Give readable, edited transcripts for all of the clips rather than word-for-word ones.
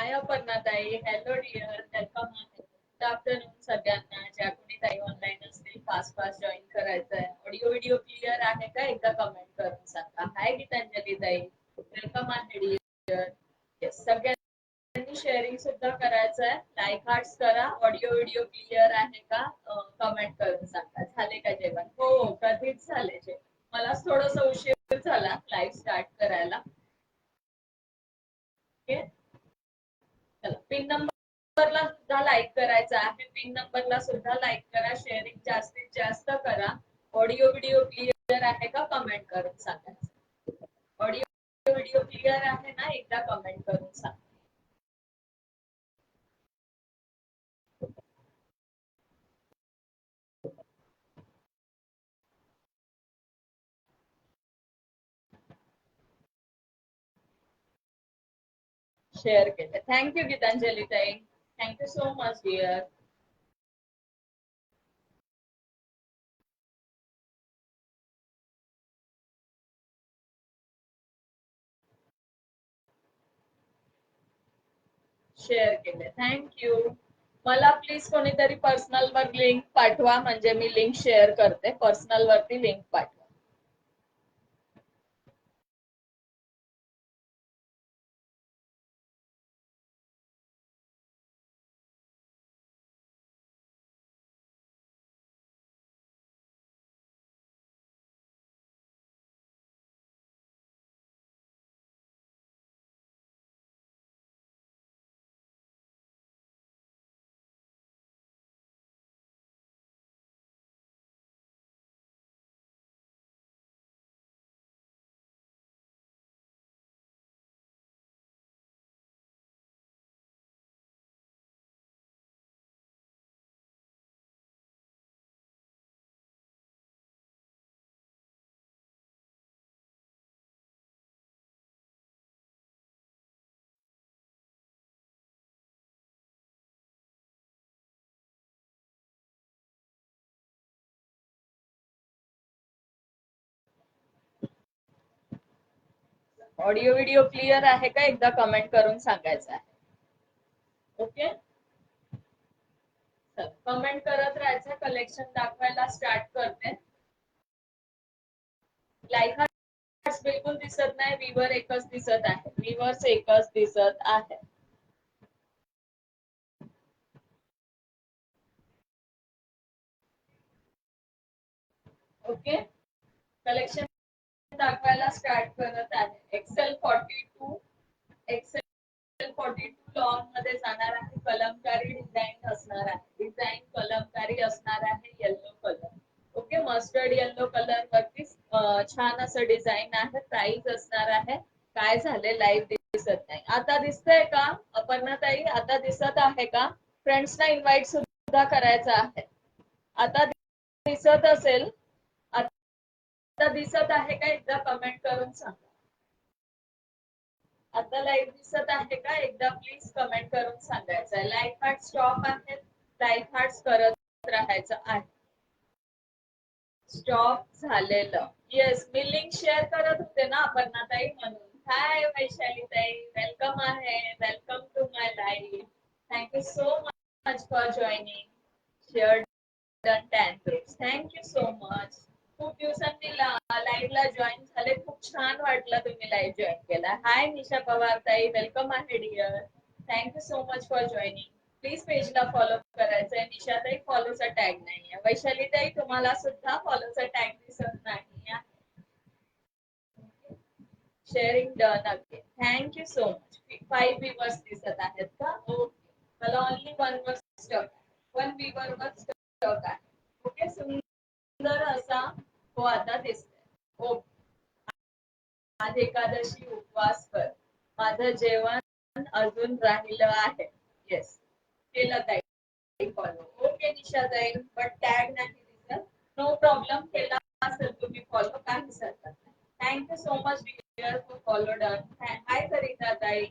हाय Aparnatai, hello dear, welcome आहे. Good afternoon सगळ्यांना. ज्या कोणी ताई ऑनलाईन असतील फास्ट फास्ट जॉईन करायचं आहे. ऑडिओ व्हिडिओ क्लिअर आहे का एकदा कमेंट करून सांगा. हाय गीतांजली ताई, वेलकम आहे डिअर. येस, सगळ्यांनी शेअरिंग सुद्धा करायचं आहे. लाईक हार्ट्स करा. ऑडिओ व्हिडिओ क्लिअर आहे का कमेंट करून सांगा. झाले का जेवण? हो, कधीच झाले जेवण. मला थोडस उशीर झाला लाईव्ह स्टार्ट करायला. ओके, पिन नंबरला सुद्धा लाईक करायचा आहे. पिन नंबरला सुद्धा लाईक करा. शेअरिंग जास्तीत जास्त करा. ऑडिओ व्हिडिओ क्लिअर आहे का कमेंट करून सांगायचं. ऑडिओ व्हिडिओ क्लिअर आहे ना एकदा कमेंट करून सांगा. शेअर केलं. थँक्यू गीतांजली ताई. थँक्यू सो मच डिअर. शेअर केले. थँक्यू. मला प्लीज कोणीतरी पर्सनल वर लिंक पाठवा, म्हणजे मी लिंक शेअर करते. पर्सनल वरती लिंक पाठवा. ऑडिओ व्हिडिओ क्लिअर आहे का एकदा कमेंट करून सांगायचं आहे. ओके, कमेंट करत राहायचं. कलेक्शन दाखवायला स्टार्ट करते. लाईक हार्ट्स बिलकुल दिसत नाही. व्हीवर एकच दिसत आहे. व्हीवर्स एकच दिसत आहे. ओके, कलेक्शन दाखवायला स्टार्ट करत आहे. एक्सेल 42, एक्सेल 42 लॉंग मध्ये जाणार आहे. कलमकारी डिझाईन असणार आहे. डिझाईन कलमकारी असणार आहे. Yellow colour. Okay, mustard yellow colour वरती छान असं डिझाईन आहे. प्राइस असणार आहे. काय झाले लाईव्ह दिसत नाही. आता दिसतंय का अपर्णाताई? आता दिसत आहे का? फ्रेंड्सना इन्व्हाइट सुद्धा करायचं आहे. आता दिसत असेल? आता दिसत आहे का एकदा कमेंट करून सांगा. आता लाईव्ह दिसत आहे का एकदा प्लीज कमेंट करून सांगायचं आहे. लाईक हार्ट स्टॉप आहेत. लाईक हार्ट करत राहायचं आहे. स्टॉप झालेलं. येस, मी लिंक शेअर करत होते ना अपर्णाताई, म्हणून. हाय वैशाली ताई, वेलकम आहे. Welcome to my live. Thank you so much for joining. Share done 10 groups. Thank you so much. खूप दिवसांनी लाईव्हला जॉईन झाले. खूप छान वाटलं तुम्ही लाईव्ह जॉईन केला. हाय निशा पवार ताई, वेलकम आहे dear. Thank you so much for joining. Please पेजला फॉलो करायचंय. निशा ताई फॉलोचा टॅग नाहीये. वैशाली ताई तुम्हाला सुद्धा फॉलोचा टॅग दिसत नाही. Sharing done again. Thank so so. 5 viewers दिसत आहेत का? ओके, मला ओनली 1 वर स्टक. 1 व्ह्यूअर वर स्टक आहे. ओके, सुंदर असा हो आता दिसतोय. ओके, आज एकादशी उपवास कर. माझं जेवण अजून राहिलं आहे. येस, केलं ताई फॉलो. ओके निशा ताई, पण टॅग नाही दिसत. No problem. केला असेल तुम्ही फॉलो, काही हरकत नाही. Thank you so much dear for follow done. Hi Sarita ताई.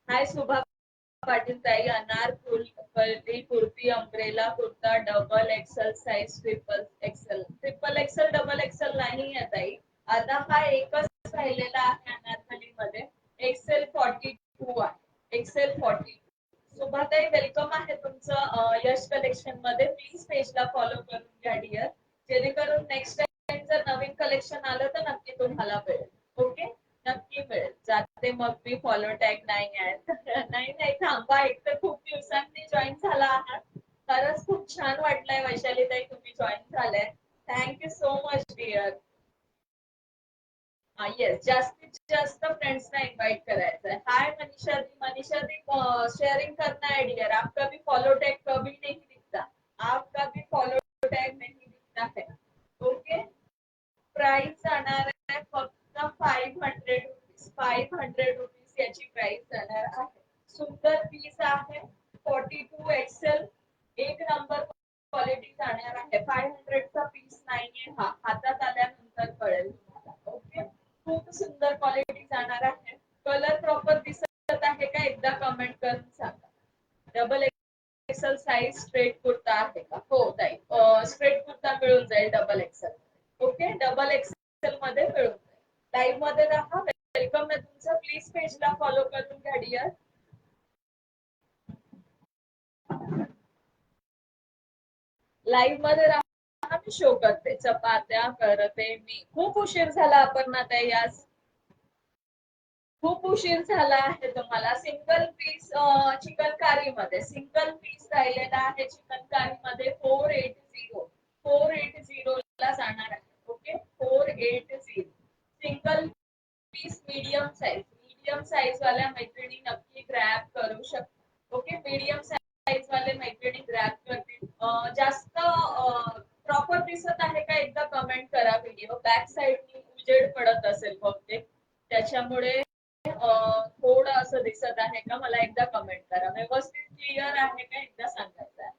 हाय सुभा पाटील ताई. Anarkali kurti, umbrella kurta, double XL size, triple XL. Triple XL double XL नाही आहे ताई. आता हा एकच राहिलेला आहे अनारकली मध्ये. एक्सेल 42 आहे. एक्सेल 42. यश कलेक्शन मध्ये प्लीज पेजला फॉलो करून घ्या डिअर, जेणेकरून नेक्स्ट टाइम जर नवीन कलेक्शन आलं तर नक्की तुम्हाला मिळेल. ओके, नक्की मिळेल. जाते मग मी फॉलो टॅग नाही आहे नाही नाही थांबा, एक तर खूप दिवसांनी जॉईन झाला आहात. खरंच खूप छान वाटलंय वैशाली ताई तुम्ही जॉईन झालाय. Thank you so much dear. Yes, जास्तीत जास्त फ्रेंड्सना इनवाइट करायचं है. हाय मनीषा दी, मनीषा दी शेयरिंग करना है डियर, आपका भी फॉलो टैग कभी नहीं दिखता, आपका भी फॉलो टैग नहीं दिखता है. ओके, प्राइस जाणार आहे फक्त 500 रुपीज. 500 रुपीज याची प्राइस जाणार आहे. सुंदर पीस आहे, 42 XL, एक नंबर क्वालिटी जाणार आहे. 500 चा पीस नाहीये हा, हातात आल्यानंतर कळेल तुम्हाला. ओके, खूप सुंदर क्वालिटी जाणार आहे. कलर प्रॉपर दिसत आहे का एकदा कमेंट करून सांगा. Double XL size straight kurta आहे का? हो ताई, स्ट्रेट कुर्ता मिळून जाईल double XL. Okay, double XL मध्ये मिळून जाईल. लाईव्ह मध्ये राहा. वेलकम आहे तुमचं. प्लीज पेजला फॉलो करून घ्या डिअर. लाईव्ह मध्ये राहा, मी शो करते. चपात्या करते मी. खूप उशीर झाला अपर्णा ताई आज, खूप उशीर झाला आहे तुम्हाला. सिंगल पीस चिकनकारी मध्ये सिंगल पीस राहिलेला आहे. चिकनकारी मध्ये 480 ला जाणार आहे. Okay, 480 single piece. Medium size वाल्या मैत्रिणी नक्की ग्रॅब करू शकता. ओके, मीडियम साइज वाले मैत्रिणी ग्रॅब करतील. जास्त प्रॉपर दिसत आहे का एकदा कमेंट करा. व्हिडिओ बॅक साइडनी उजेड पडत असेल बहुतेक, त्याच्यामुळे थोडं असं दिसत आहे का मला एकदा कमेंट करा. व्यवस्थित क्लिअर आहे का एकदा सांगायचं आहे.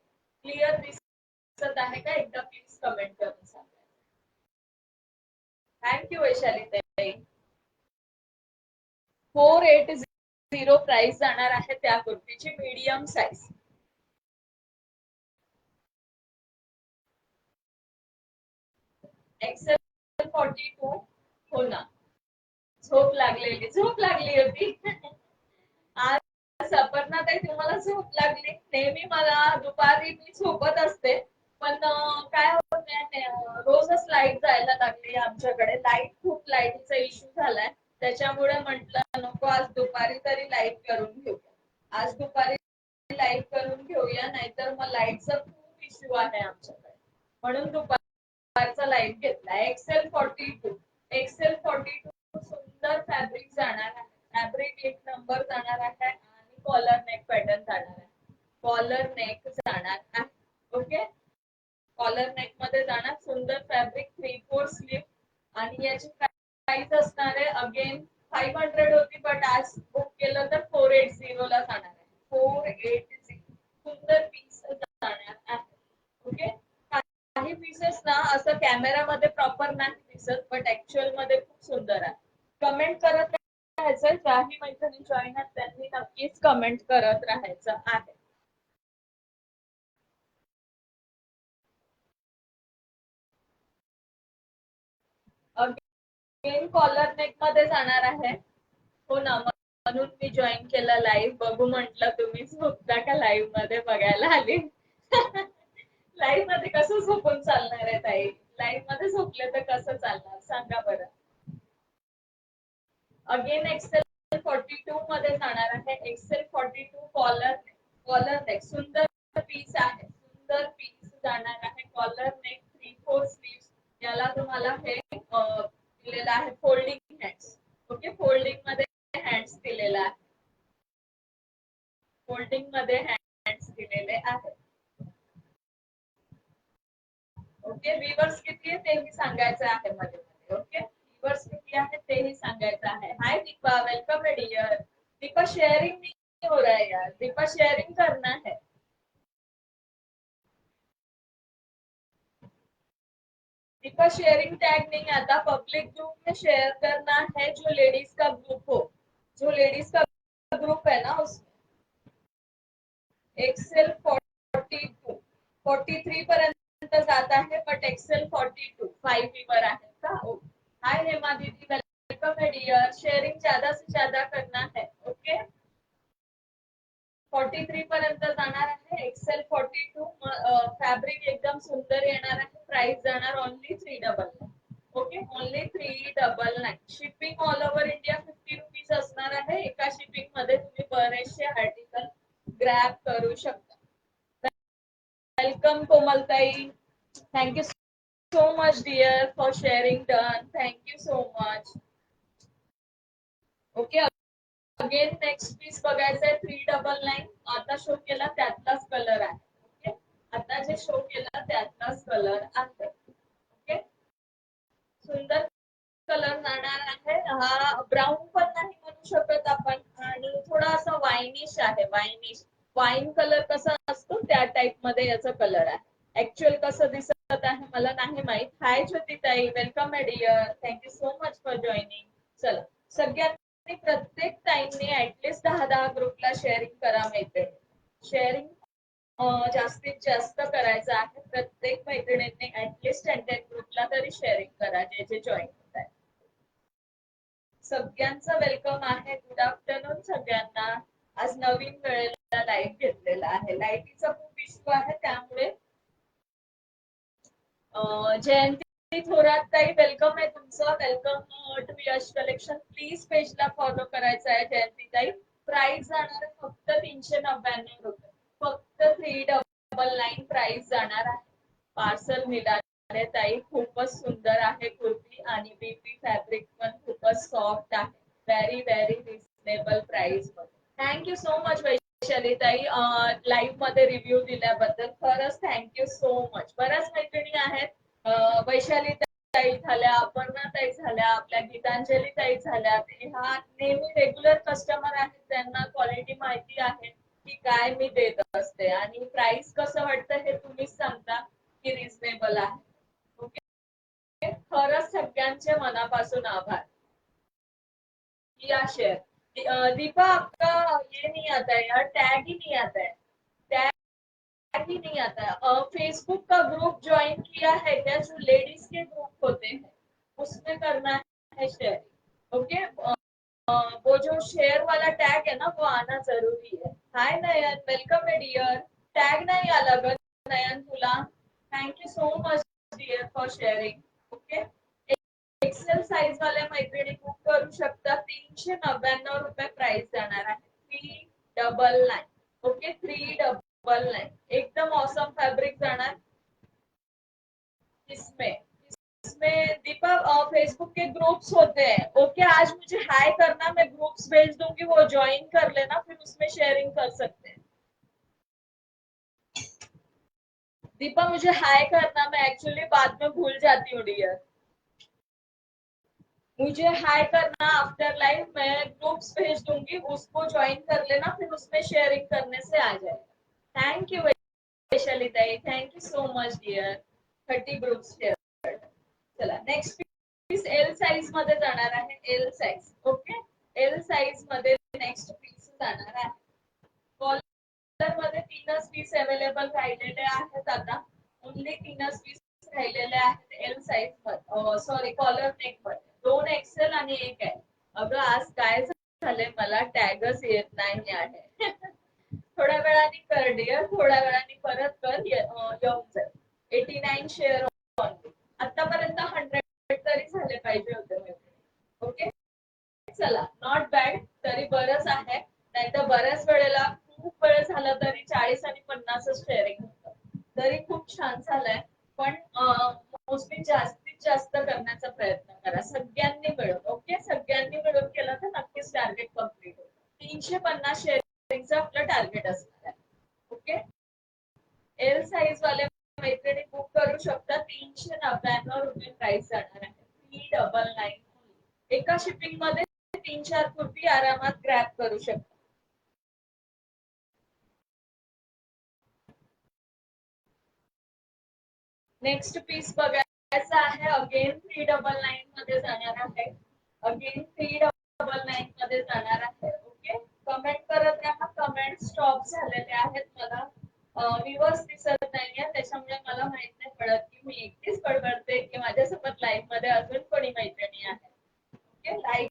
क्लिअर दिसत आहे का एकदा प्लीज कमेंट करून सांगा. थँक्यू वैशाली ताई. 480 प्राइस जाणार आहे त्या कुर्तीची, मीडियम साइज. एक्सेल 42. हो ना, झोप लागली होती आज अपर्णा ताई तुम्हाला झोप लागली. नेहमी मला दुपारी मी झोपत असते, पण काय होत नाही, रोजच लाईट जायला लागली आमच्याकडे. खूप लाईटीचा इश्यू झालाय, त्याच्यामुळे म्हटलं नको आज दुपारी तरी लाईट करून घेऊया. आज दुपारी लाईट करून घेऊया, नाहीतर मग लाईटचा खूप इश्यू आहे आमच्याकडे, म्हणून दुपारचा लाईट घेतला. एक्सेल 42 सुंदर फॅब्रिक जाणार आहे. फॅब्रिक एक नंबर जाणार आहे आणि कॉलर नेक पॅटर्न जाणार आहे. कॉलर नेक जाणार आहे. ओके, कॉलर नेक मध्ये जाणार. सुंदर फॅब्रिक, 3/4 स्लीव आणि याची प्राइस असणार आहे अगेन 500 होती, बट आज बुक केलं तर 480 ला जाणार आहे. 480 सुंदर पीस जाणार आहे. ओके, काही पीसेस ना असं कॅमेरामध्ये प्रॉपर नाही दिसत, बट ऍक्च्युअल मध्ये खूप सुंदर आहे. कमेंट करत राहायचं. ज्याही मैत्रिणी जॉईन आहेत त्यांनी नक्कीच कमेंट करत राहायचं आहे. अगेन कॉलर नेक मध्ये जाणार आहे. हो ना, म्हणून मी जॉईन केला लाईव्ह. बघू म्हंटल तुम्ही झोपता का लाईव्ह मध्ये, बघायला आली लाईव्ह मध्ये कसं झोपून चालणार आहे ताई? लाईव्ह मध्ये झोपले तर कसं चालणार सांगा बरं. अगेन एक्सेल 42 मध्ये जाणार आहे. एक्सेल 42 कॉलर नेक सुंदर पीस आहे. सुंदर पीस जाणार आहे. Collar neck, 3/4 sleeve. याला तुम्हाला हे दिलेलं आहे फोल्डिंग हँड्स. ओके, फोल्डिंग मध्ये हँड्स दिलेला आहे. फोल्डिंग मध्ये हँड्स दिलेले आहेत. ओके, रिव्हर्स किती आहे तेही सांगायचं आहे मध्ये. ओके, रिव्हर्स किती आहे तेही सांगायचं आहे. हाय दीपा, वेलकम है डियर. दीपा शेयरिंग नहीं हो रहा है यार, दीपा शेयरिंग करना है. दीपा शेयरिंग टैग नहीं आता, पब्लिक ग्रुप में शेयर करना है. जो लेडीज का ग्रुप हो, जो लेडीज का ग्रुप है ना, उसमें एक्सेल 43 पर्यंत जात आहे, बट एक्सेल 42 5 वर आहे का? हाय हेमा दीदी, वेलकम है डियर. शेयरिंग ज्यादा से ज्यादा करना है. ओके, 43 पर्यंत जाणार आहे. एक्सेल 42 फॅब्रिक एकदम सुंदर येणार आहे. प्राइस जाणार only 399. Okay, only 399. Shipping all over India 50 rupees असणार आहे. एका शिपिंग मध्ये तुम्ही बरेचसे आर्टिकल ग्रॅब करू शकता. वेलकम कोमलताई. Thank you so much dear for sharing done. Thank you so much. Okay, again next piece बघायचा आहे 399. आता शो केला त्यातलाच कलर आहे. ओके, आता जे शो केला त्यातलाच कलर आहे. ओके, सुंदर कलर जाणार आहे. हा ब्राऊन पण नाही म्हणू शकत आपण आणि थोडा असा वाईनिश आहे. वाईनिश वाईन कलर कसा असतो त्या टाइप मध्ये याचा कलर आहे. ऍक्च्युअल कसं दिसत आहे मला नाही माहित. हाय ज्योतिताई, welcome dear. Thank you so much for joining. चला, सगळ्यांनी प्रत्येक टाइमने ऍटलीस्ट 10-10 ग्रुपला शेअरिंग करा. माहिती शेअरिंग जास्तीत जास्त करायचं आहे. प्रत्येक मैत्रिणींनी ऍटलीस्ट 10-10 ग्रुपला तरी शेअरिंग करा जे जे जॉईन होत आहे. सगळ्यांचं वेलकम आहे. गुड आफ्टरनून सगळ्यांना. आज नवीन वेळेला लाईव्ह घेतलेला आहे. लाईटीचा खूप इश्यू आहे त्यामुळे जयंती थोरात ताई, वेलकम आहे तुमचं. Welcome to Yash collection. Please पेजला फॉलो करायचं आहे जयंती ताई. प्राइस जाणार आहे फक्त 399 रुपये. फक्त 399 प्राइस जाणार आहे. पार्सल मिळाले ताई. खूपच सुंदर आहे कुर्ती आणि बीपी फॅब्रिक पण खूपच सॉफ्ट आहे. व्हेरी व्हेरी रिझनेबल प्राइस मध्ये. थँक्यू सो मच वैशाली ताई, लाईव्ह मध्ये रिव्ह्यू दिल्याबद्दल खरंच थँक्यू सो मच. बऱ्याच मैत्रिणी आहेत. वैशाली ताई झाल्या, अपर्णा ताई झाल्या, आपल्या गीतांजली ताई झाल्या. ह्या नेहमी रेग्युलर कस्टमर आहेत. त्यांना क्वालिटी माहिती आहे की काय मी देत असते आणि प्राइस कसं वाटतं हे तुम्हीच सांगता की रिझनेबल आहे. ओके, खरंच सगळ्यांचे मनापासून आभार. KIA share. दीपा, आपका ये नहीं आता है यार, टैग ही नहीं आता है। टैग ही नहीं आता है। फेसबुक का ग्रुप ज्वाइन किया है क्या? जो लेडीज के ग्रुप होते हैं उसमें करना है शेयर। ओके, वो जो शेयर वाला टैग है ना वो आना जरूरी है। हाय नयन, वेलकम है डियर। टैग नहीं आला ग नयन तुला। Thank you so much dear for sharing. Okay, XL size वाल्या मैत्रिणी बुक करू शकता. 399 रुपये प्राइस जाणार आहे. 399. ओके, 399 एकदम ऑसम फैब्रिक जाणार. इसमें इसमें दीपा फेसबुक के ग्रुप्स होते हैं। ओके, आज मुझे हाई करना, मैं ग्रुप्स भेज दूंगी, वो ज्वाइन कर लेना, फिर उसमें शेयरिंग कर सकते हैं। दीपा मुझे हाई करना, मैं एक्चुअली बाद में भूल जाती हूँ डियर। मुझे हाई करना आफ्टर लाइव, मैं ग्रुप्स भेज दूंगी, उसको ज्वाइन कर लेना, फिर उसमें शेयरिंग करने से आ जाएगा। थैंक यू वैशाली ताई, thank you so much dear. 30 groups share. चला, नेक्स्ट पीस एल साइज मध्ये जाणार आहे. L size. Okay, L size मध्ये नेक्स्ट पीस जाणार आहे. कॉलर मध्ये 3च पीस अवेलेबल राहिलेले आहेत. आता ओनली 3च पीस राहिलेले आहेत एल साइज मध्ये. सॉरी, कॉलर नेक मध्ये 2 एक्सेल आणि 1 आहे. अगं आज काय झालंय, मला टॅगच येत नाही आहे. थोड्या वेळाने कर डिअर, थोड्या वेळाने परत कर, येऊन जाईल. 89 शेअर ऑनली. आतापर्यंत 100 तरी झाले पाहिजे होते. ओके, चला, नॉट बॅड, तरी बरंच आहे. नाहीतर बऱ्याच वेळेला खूप वेळ झाला तरी 40 आणि 50 शेअरिंग होतं. तरी खूप छान झालंय. पण मोस्टली जास्तीत जास्त करण्याचा प्रयत्न करा सगळ्यांनी मिळून. ओके, सगळ्यांनी मिळून केलं तर नक्कीच टार्गेट कम्प्लीट होईल. 350 शेअरिंगचं आपलं टार्गेट असणार आहे. ओके, एल साइज वाले मैत्रिणी बुक करू शकता. 399 रुपये प्राइस जाणार आहे. 399. एका शिपिंग मध्ये 3-4 कुर्ती आरामात ग्रॅब करू शकता. नेक्स्ट पीस बघायचा आहे. अगेन 399 मध्ये जाणार आहे. अगेन 399 मध्ये जाणार आहे. ओके, कमेंट करत राहा. कमेंट स्टॉप झालेले आहेत. मला व्ह्यूअर्स दिसत नाहीये, त्याच्यामुळे मला माहित नाही पडत की मी एकटीच बडबडते की माझ्यासोबत लाईव्ह मध्ये अजून कोणी मैत्रिणी आहे. ओके, लाईक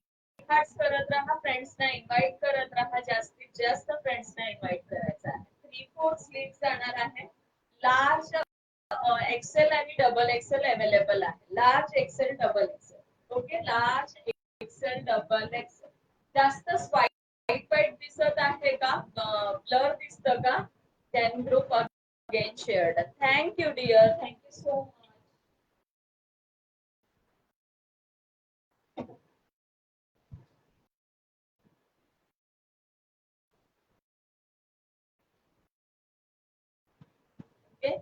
हार्ट्स करत राहा, फ्रेंड्सना इन्व्हाइट करत राहा जास्तीत जास्त फ्रेंड्सना इन्व्हाइट करायचं आहे. 3-4 स्लीव्स जाणार आहे. लार्ज एक्सेल आणि डबल एक्सेल अवेलेबल आहे. Large XL double XL. Okay, large XL double XL. जास्त स्वाईप दिसत आहे का, ब्लर दिसतं का? Can group again shared. Thank you dear, thank you so much. Okay,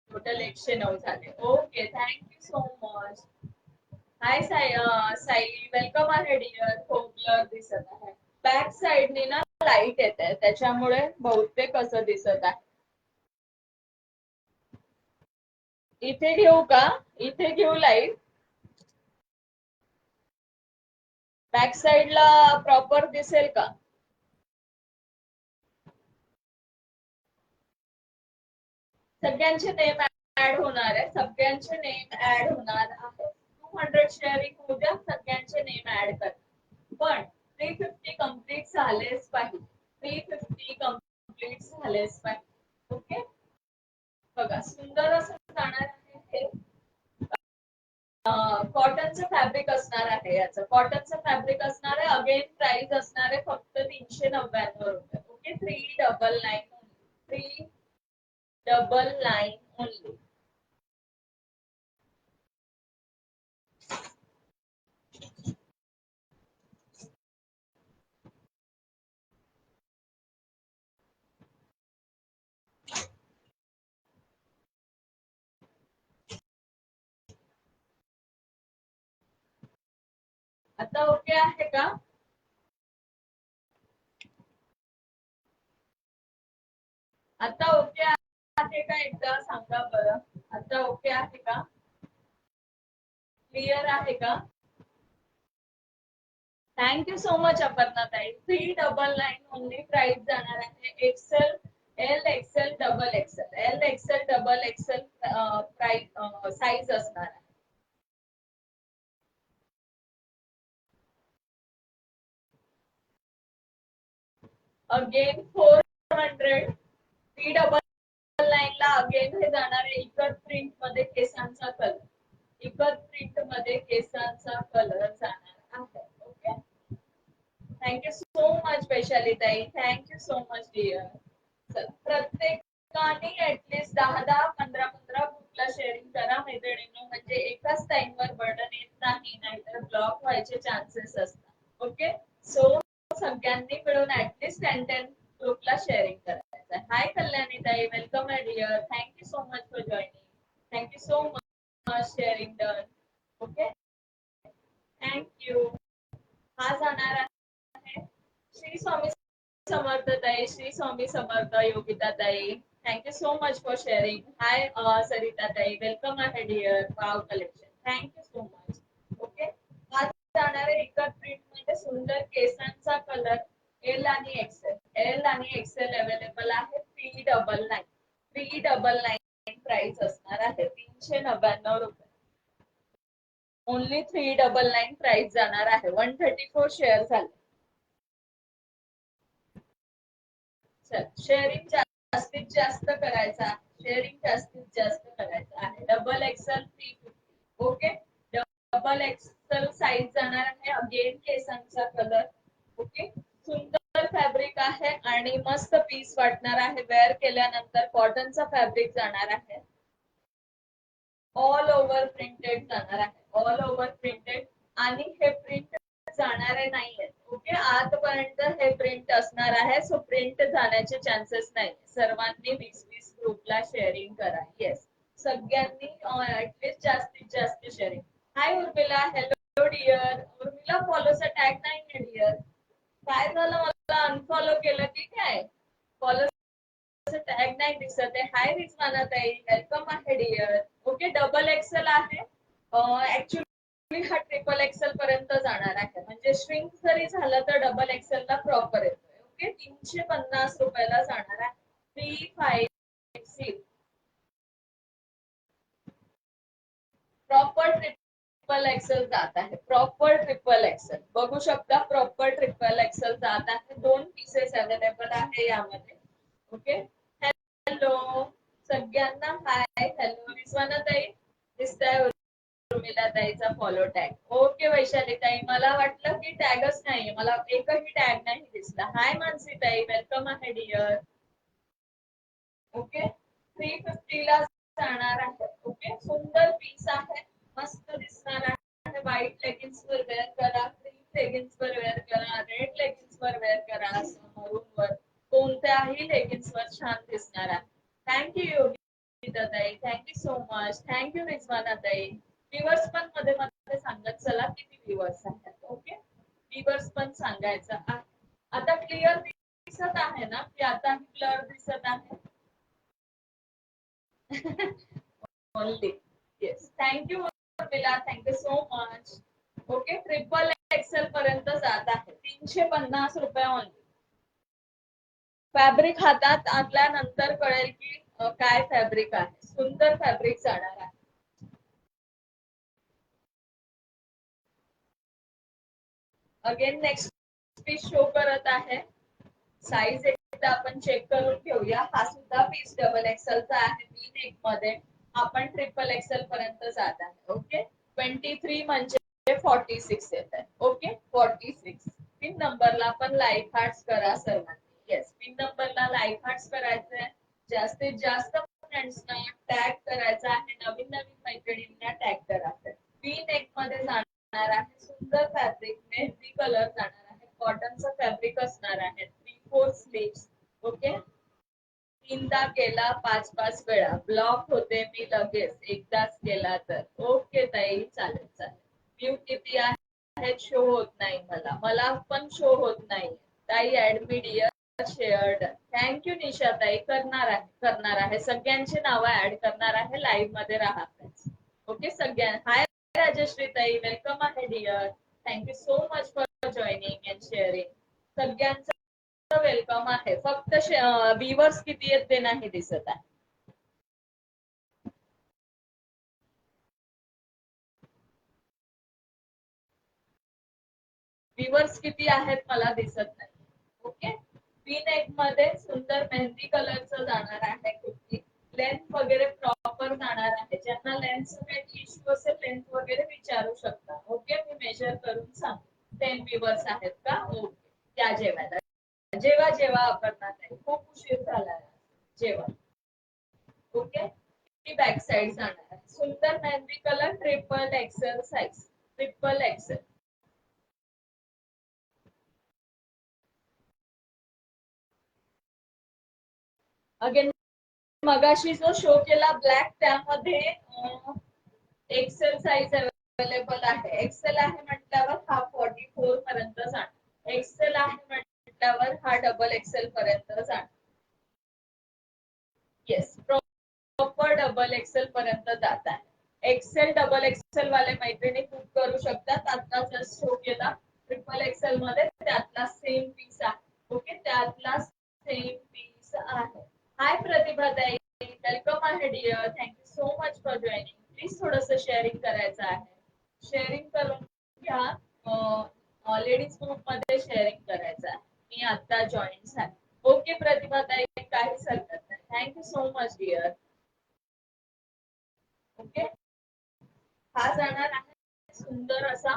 total 109 झाले. Okay, thank you so much. Hi Sayali, welcome आहे dear. खूप ब्लर दिसत आहे. बॅक साइडने ना लाईट येत आहे, त्याच्यामुळे बहुतेक असं दिसत आहे. इथे घेऊ का? इथे घेऊ लाईट? बॅक साइडला प्रॉपर दिसेल का? सगळ्यांचे नेम ऍड होणार आहे. सगळ्यांचे नेम ऍड होणार आहे. 200 शेअरिंग होऊ द्या, सगळ्यांचे नेम ऍड कर. पण 350 कम्प्लीट झालेच पाहिजे. 350 कम्प्लीट झालेच पाहिजे. ओके, बघा सुंदर असं जाणार आहे हे. कॉटनचं फॅब्रिक असणार आहे. याचं कॉटनचं फॅब्रिक असणार आहे. अगेन प्राइस असणार आहे फक्त 399 रुपये. Okay, 399 only. 399 ओनली. आता ओके आहे का? आता ओके आहे का? एकदा सांगा बरं. आता ओके आहे का? क्लिअर आहे का? थँक्यू सो मच अपर्णा ताई. 399 ओनली प्राइस जाणार आहे. XL, L XL, double XL. L XL, double XL price size असणार आहे. अगेन 400. 399 ला अगेन हे जाणार आहे. इकत प्रिंट मध्ये केसांचा कलर. इकत प्रिंट मध्ये केसांचा कलर जाणार आहे. Okay, thank you so much Vaishali ताई. Thank you so much dear. प्रत्येकाने ऍटलीस्ट 10-10, 15-15 ग्रुपला शेअरिंग करा मैत्रिणींनो. म्हणजे एकाच टाइमवर बर्डन येत नाही, नाहीतर ब्लॉक व्हायचे चान्सेस असतात. ओके, सो सगळ्यांनी मिळून ऍटलीस्ट 10-10 ग्रुपला शेअरिंग करायचं. हाय कल्याणी ताई, वेलकम आहे dear. Thank you so much for joining. Thank you so much sharing done. Okay, thank you. हा जाणार आहे. श्री स्वामी समर्थ ताई, श्री स्वामी समर्थ योगिता ताई. Thank you so much for sharing. Hi Sarita ताई, वेलकम आहे dear. Wow collection, thank you so much. Okay, हा जाणार आहे इकत प्रिंट मध्ये सुंदर केसांचा कलर. एल आणि एक्सेल, एल आणि एक्सेल अवेलेबल आहे. 399. 399 प्राइस असणार आहे. 399 रुपये. ओनली 399 प्राइस जाणार आहे. 134 शेअर झाले. शेअरिंग जास्तीत जास्त करायचा. शेअरिंग जास्तीत जास्त करायचं आहे. Double Excel 350. Okay, double XL size जाणार आहे. अगेन केसांचा कलर. ओके, सुंदर फॅब्रिक आहे आणि मस्त पीस वाटणार आहे. वेअर केल्यानंतर कॉटनचा फॅब्रिक जाणार आहे. ऑल ओव्हर प्रिंटेड जाणार आहे. All over printed. आणि हे प्रिंट जाणारे नाहीये. ओके, आजपर्यंत हे प्रिंट असणार आहे. सो प्रिंट जाण्याचे चान्सेस नाही. सर्वांनी 20-20 ग्रुपला शेअरिंग करा. येस, सगळ्यांनी ऍटलीस्ट जास्तीत जास्त sharing. Hi Urmila, hello dear. Urmila फॉलोचा टॅग नाही डिअर. काय झालं, मला अनफॉलो केलं की काय? फॉलो टॅग नाही दिसत आहे. हाय रिजवाना ताई, वेलकम आहे डिअर. ओके, डबल एक्सेल आहे. ऍक्च्युली हा ट्रिपल एक्सेल पर्यंत जाणार आहे. म्हणजे श्रिंक जरी झालं तर डबल एक्सेल ला प्रॉपर येतोय. ओके, 350 रुपयाला जाणार आहे. 350 प्रॉपर ट्रिपल एक्सेल जात आहे, प्रॉपर ट्रिपल एक्सेल बघू शकता, प्रॉपर ट्रिपल एक्सेल जात आहे. 2 पीसेस अवेलेबल आहे यामध्ये. ओके, हॅलो सगळ्यांना, हाय, हॅलो. रिस्वाना ताई दिसताय, उर्मिला ताईचा फॉलो टॅग. ओके वैशाली ताई, मला वाटलं की टॅगच नाहीये, मला एकही टॅग नाही दिसला. हाय मानसी ताई, वेलकम आहे डिअर. ओके, 350 ला जाणार आहे. ओके, सुंदर पीस आहे, मस्त दिसणार आहे. व्हाईट लेगिन्स वर वेअर करा, क्रीम लेगिन्स वर वेअर करा, रेड लेगिन्स वर वेअर करा, मरून वर, कोणत्याही लेगिन्स वर छान दिसणार आहे. थँक्यू योगिता ताई, thank you so much. Thank you Rizwana ताई. व्ह्यूअर्स पण मध्ये मध्ये सांगत चला किती व्ह्यूअर्स आहेत. ओके, व्ह्यूअर्स पण सांगायचं आहे. आता क्लिअर दिसत आहे ना, की आता क्लिअर दिसत आहे. Only yes, thank you Urmila, thank you so much. Okay, triple XL पर्यंत जात आहे, 350 ओनली. फॅब्रिक हातात आणल्यानंतर कळेल की काय फॅब्रिक आहे. सुंदर फॅब्रिक जाणार आहे. अगेन नेक्स्ट पीस शो करत आहे. साईज एकदा आपण चेक करून घेऊया. हा सुद्धा पीस डबल एक्सेलचा आहे. मी नेक मध्ये आपण ट्रिपल एक्सेल पर्यंत जात आहे. ओके, 23 म्हणजे 46 येत आहे. ओके, 46. पिन नंबरला पण लाईक हार्ट्स करा सर्वांनी. येस, पिन नंबरला लाईक हार्ट्स करायचे. जास्तीत जास्त फ्रेंड्सना टॅग करायचा आहे. नवीन नवीन मैत्रिणींना टॅग करायचं. पिन एक मध्ये जाणार आहे. सुंदर फॅब्रिक मेहंदी कलर जाणार आहे. कॉटनचं फॅब्रिक असणार आहे. 3-4 स्लीव्स. ओके, तीनदा केला 5-5 वेळा ब्लॉक होते मी लगेच, एकदाच केला तर. ओके ताई, चालेल चालेल. व्ह्यू किती आहे शो होत नाही, मला पण शो होत नाही ताई. ऍडमिडियर शेअर्ड. थँक्यू निशा ताई, करणार आहे सगळ्यांची नावं ऍड करणार आहे. लाईव्ह मध्ये राहा. ओके, हाय राजश्री ताई, वेलकम आहे dear. Thank you so much for joining and sharing. सगळ्यांचं वेलकम आहे. फक्त व्ह्यूअर्स किती आहेत ते नाही दिसत आहे. व्ह्यूअर्स किती आहेत मला दिसत नाही. ओके, पी नेक मध्ये सुंदर मेहंदी कलरचं जाणार आहे कुर्ती. लेंथ वगैरे प्रॉपर जाणार आहे. ज्यांना लेंथ काही इश्यू असेल लेंथ वगैरे विचारू शकता. ओके, मी मेजर करून सांगते. 10 व्ह्यूअर्स आहेत का? ओके, या जेवायला. जेव्हा जेव्हा अपर्णा ताई, खूप उशीर झाला जेव्हा. ओके, ही बॅक साइड जाणार आहे. सुंदर mehndi colour, triple XL size, triple Excel. Again मगाशी जो शो केला ब्लॅक, त्यामध्ये एक्सेल साइज अवेलेबल आहे. एक्सेल आहे म्हटल्यावर हा 44 पर्यंत जाणार. एक्सेल आहे म्हटल्यावर हा डबल एक्सेल पर्यंत जाणार. येस, प्रॉपर डबल एक्सेल पर्यंत जात आहे. एक्सेल डबल एक्सेल वाले मैत्रिणी बुक करू शकतात. आता जस्ट शो केला ट्रिपल एक्सेल मध्ये, त्यातला सेम पीस आहे. ओके, त्यातला सेम पीस आहे. हाय प्रतिभा ताई, वेलकम आहे dear. Thank you so much for joining. Please थोडंसं शेअरिंग करायचं आहे. शेअरिंग करून घ्या. लेडीज ग्रुप मध्ये शेअरिंग करायचं आहे. मी आता जॉईन झाले. ओके प्रतिभा ताई, काहीच हरकत नाही. Thank you so much dear. Okay, हा जाणार आहे सुंदर असा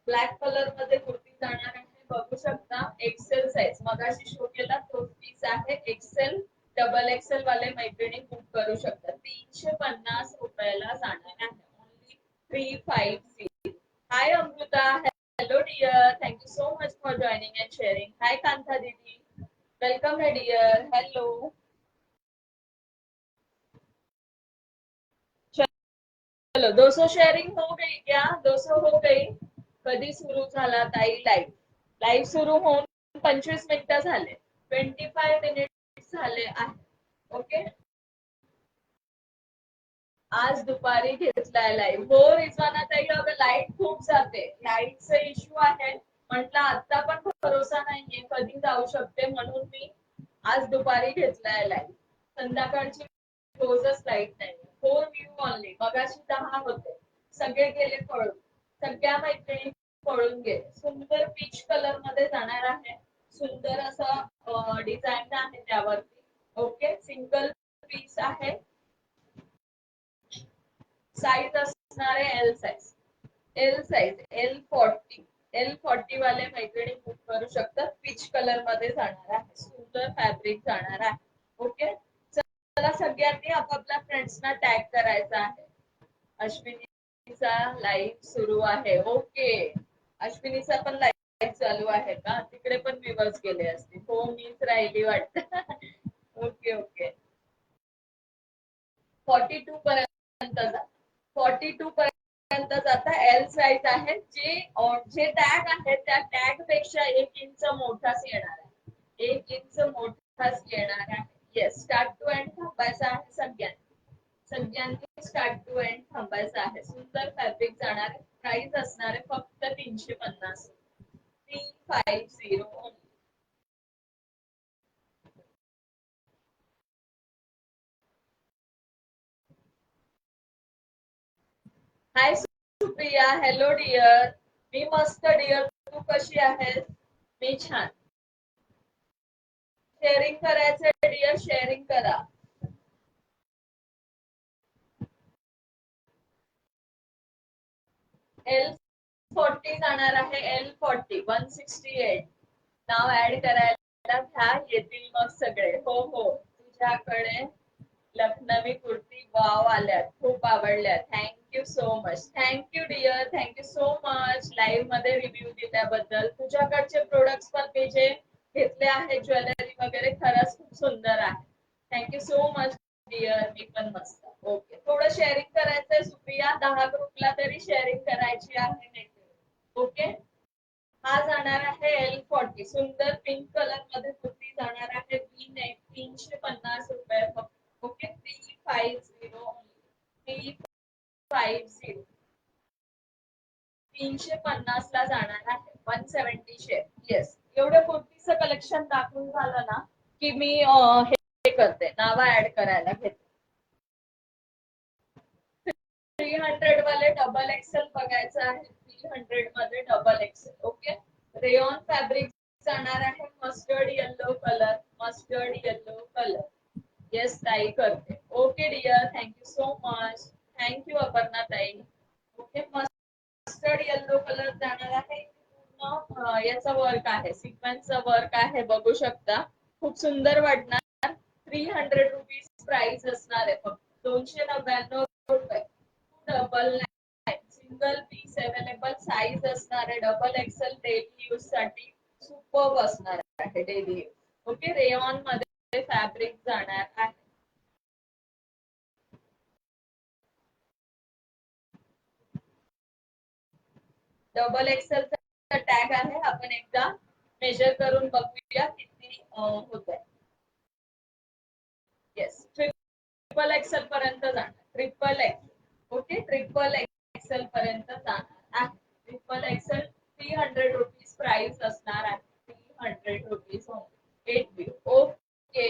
ब्लॅक कलर मध्ये कुर्ती जाणार आहे. बघू शकता एक्सेल साइज मगाशी शो केला तोच पीस आहे. एक्सेल डबल एक्सेल वाले मैत्रिणी बुक करू शकतात. 350 रुपयाला जाणार आहे. Only 350. Hi Amrita, hello dear. Thank you so much for joining and sharing. Hi Kanta दीदी, वेलकम है डिअर. हॅलो, चलो 200 शेयरिंग हो गई क्या? 200 हो गई. कधी सुरू झाला ताई लाईव्ह? लाईव्ह सुरू होऊन 25 मिनिटं झाले. 25 मिनिट झाले आहे. ओके, आज दुपारी घेतलाय लाईव्ह. हो रिजवाना ताई, अगं लाईट खूप जाते, लाईटचा इश्यू आहे. म्हटलं आता पण भरोसा नाहीये कधी जाऊ शकते, म्हणून मी आज दुपारी घेतलाय लाईव्ह. संध्याकाळची रोजच लाईट नाही. 4 व्ह्यू ऑनली. मगाशी 10 होते, सगळे गेले पळून. सगळ्या मैत्रिणी पळून गेले. सुंदर पीच कलर मध्ये जाणार आहे. सुंदर असं डिझाईन आहे त्यावरती. ओके, सिंगल पीस आहे. साईज असणार आहे एल साईज. L40 वाले मैत्रिणी बुक करू शकतात. पीच कलर मध्ये जाणार आहे. सुंदर फॅब्रिक जाणार आहे. ओके, चला सगळ्यांनी आपापल्या फ्रेंड्सना टॅग करायचा आहे. अश्विनीचा लाईव्ह सुरू आहे. ओके, अश्विनीचा पण लाईव्ह चालू आहे का? तिकडे पण व्ह्यूअर्स गेले असतील. हो, मीच राहिली वाटत. ओके ओके, 42 पर्यंत जा. 42 पर्यंत जाता. एल साईज आहे. जे टॅग आहे त्या टॅग पेक्षा 1 इंच मोठाच येणार आहे. 1 इंच मोठाच येणार आहे. येस, स्टार्ट टू एंड थांबायचा आहे सगळ्यांनी स्टार्ट टू एंड थांबायचं आहे. सुंदर फॅब्रिक जाणार आहे. प्राइस असणार आहे फक्त 350. 350 ओनली. हाय सुप्रिया, हॅलो डिअर. मी मस्त डिअर, तू कशी आहेस? मी छान. शेअरिंग करायचं डिअर, शेअरिंग करा. L40 जाणार आहे. L40 168. नाव ऍड करायला घ्या, येतील मग सगळे. हो हो, तुझ्याकडे लखनवी कुर्ती वाव आल्यात, खूप आवडल्या. Thank you so much. Thank you dear, thank you so much live मध्ये रिव्ह्यू दिल्याबद्दल. तुझ्याकडचे प्रोडक्ट्स पण मी जे घेतले आहेत ज्वेलरी वगैरे खरंच खूप सुंदर आहे. Thank you so much dear. मी पण मस्त. ओके, थोडं शेअरिंग करायचंय सुप्रिया. 10 ग्रुपला तरी शेअरिंग करायची आहे. ओके, हा जाणार आहे L40. सुंदर पिंक कलर मध्ये कुर्ती जाणार आहे. 350 फक्त. ओके, 350. 350 ला जाणार आहे. 170 शेअर. येस, एवढं कुर्तीचं कलेक्शन दाखवून झालं ना की मी हे करते, नाव ऍड करायला घेते. 300 वाले डबल एक्सेल बघायचं आहे. 300 मध्ये double XL. Okay, rayon fabric जाणार आहे. Mustard yellow colour. Mustard yellow colour. Yes ताई, करते. Okay dear, thank you so much. Thank you Aparna ताई. ओके, मस्टर्ड येलो कलर जाणार आहे. पूर्ण याचा वर्क आहे, सिक्वेन्सचा वर्क आहे, बघू शकता. खूप सुंदर वाटणार. 300 रुपीज प्राइस असणार आहे फक्त. 299 रुपये. Double single piece available. Size असणार आहे डबल एक्सेल. डेली यूज साठी सुपर असणार आहे. Daily use. ओके, रेयॉन मध्ये फॅब्रिक जाणार आहे. डबल एक्सेलचा टॅग आहे. आपण एकदा मेजर करून बघूया किती होत आहे. येस, ट्रिपल एक्सेल पर्यंत जाणार. Triple XL. Okay, triple XL पर्यंत जाणार आहे. ट्रिपल एक्सेल 300 रुपीज प्राइस असणार आहे. 300 रुपीज. 8 ओके,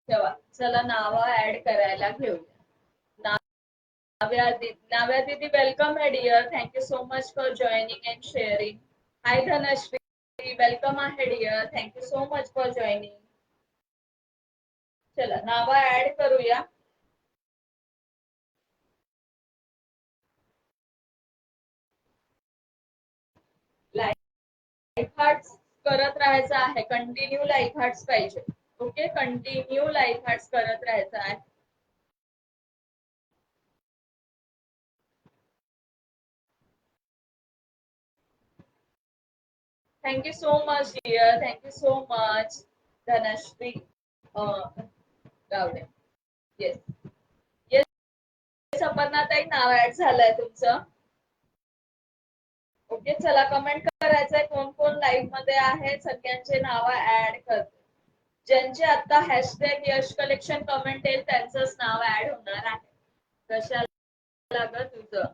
तेव्हा चला नाव ऍड करायला घेऊया. नाव्या दीदी वेलकम है dear. Thank you so much for joining and sharing. Hi Dhanashree, welcome आहे dear. Thank you so much for joining. चला नाव ऍड करूया. लाईक हार्ट्स करत राहायचं आहे. कंटिन्यू लाईक हार्ट्स पाहिजे. ओके, कंटिन्यू लाईक हार्ट्स करत राहायचं आहे. Thank you so much dear. Thank you so much Dhanashree Gawade. Yes yes, अपर्णाताई नाव ऍड झालंय तुमचं. ओके, चला कमेंट करायचंय कोण कोण लाईव्ह मध्ये आहे. सगळ्यांचे नाव ऍड करते. ज्यांचे आता हॅशटॅग यश कलेक्शन कमेंट येईल त्यांचंच नाव ऍड होणार आहे. कशाला ग तुझं?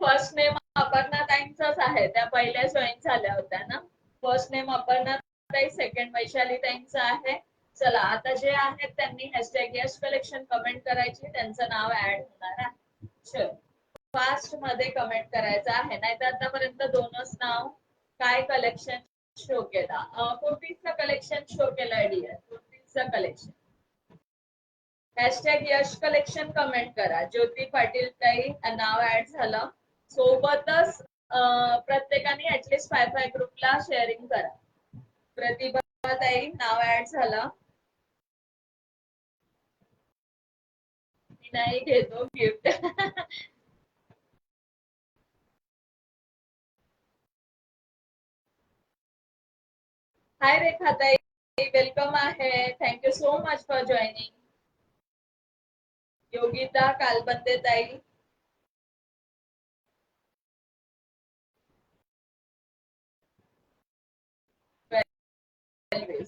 फर्स्ट नेम अपर्णा ताईंचाच आहे, त्या पहिल्या जॉईन झाल्या होत्या ना. फर्स्ट नेम अपर्णा ताई, सेकंड वैशाली ताईंचा आहे. चला आता जे आहेत त्यांनी हॅशटॅग यश कलेक्शन कमेंट करायची, त्यांचं नाव ऍड होणार आहे. चल फास्ट मध्ये कमेंट करायचं आहे, नाहीतर आतापर्यंत दोनच नाव. काय कलेक्शन शो केला? कुर्तीचं कलेक्शन शो केलं डिअर, कुर्तीचं कलेक्शन. हॅशटॅग यश कलेक्शन कमेंट करा. ज्योती पाटील ताई नाव ऍड झालं. सोबतच प्रत्येकाने ऍटलीस्ट 5 ग्रुपला शेअरिंग करा. प्रतिभा ताई नाव ऍड झालं. मी नाही घेतो गिफ्ट. हाय रेखा ताई, वेलकम आहे. Thank you so much for joining. Yogita Kalbande ताई,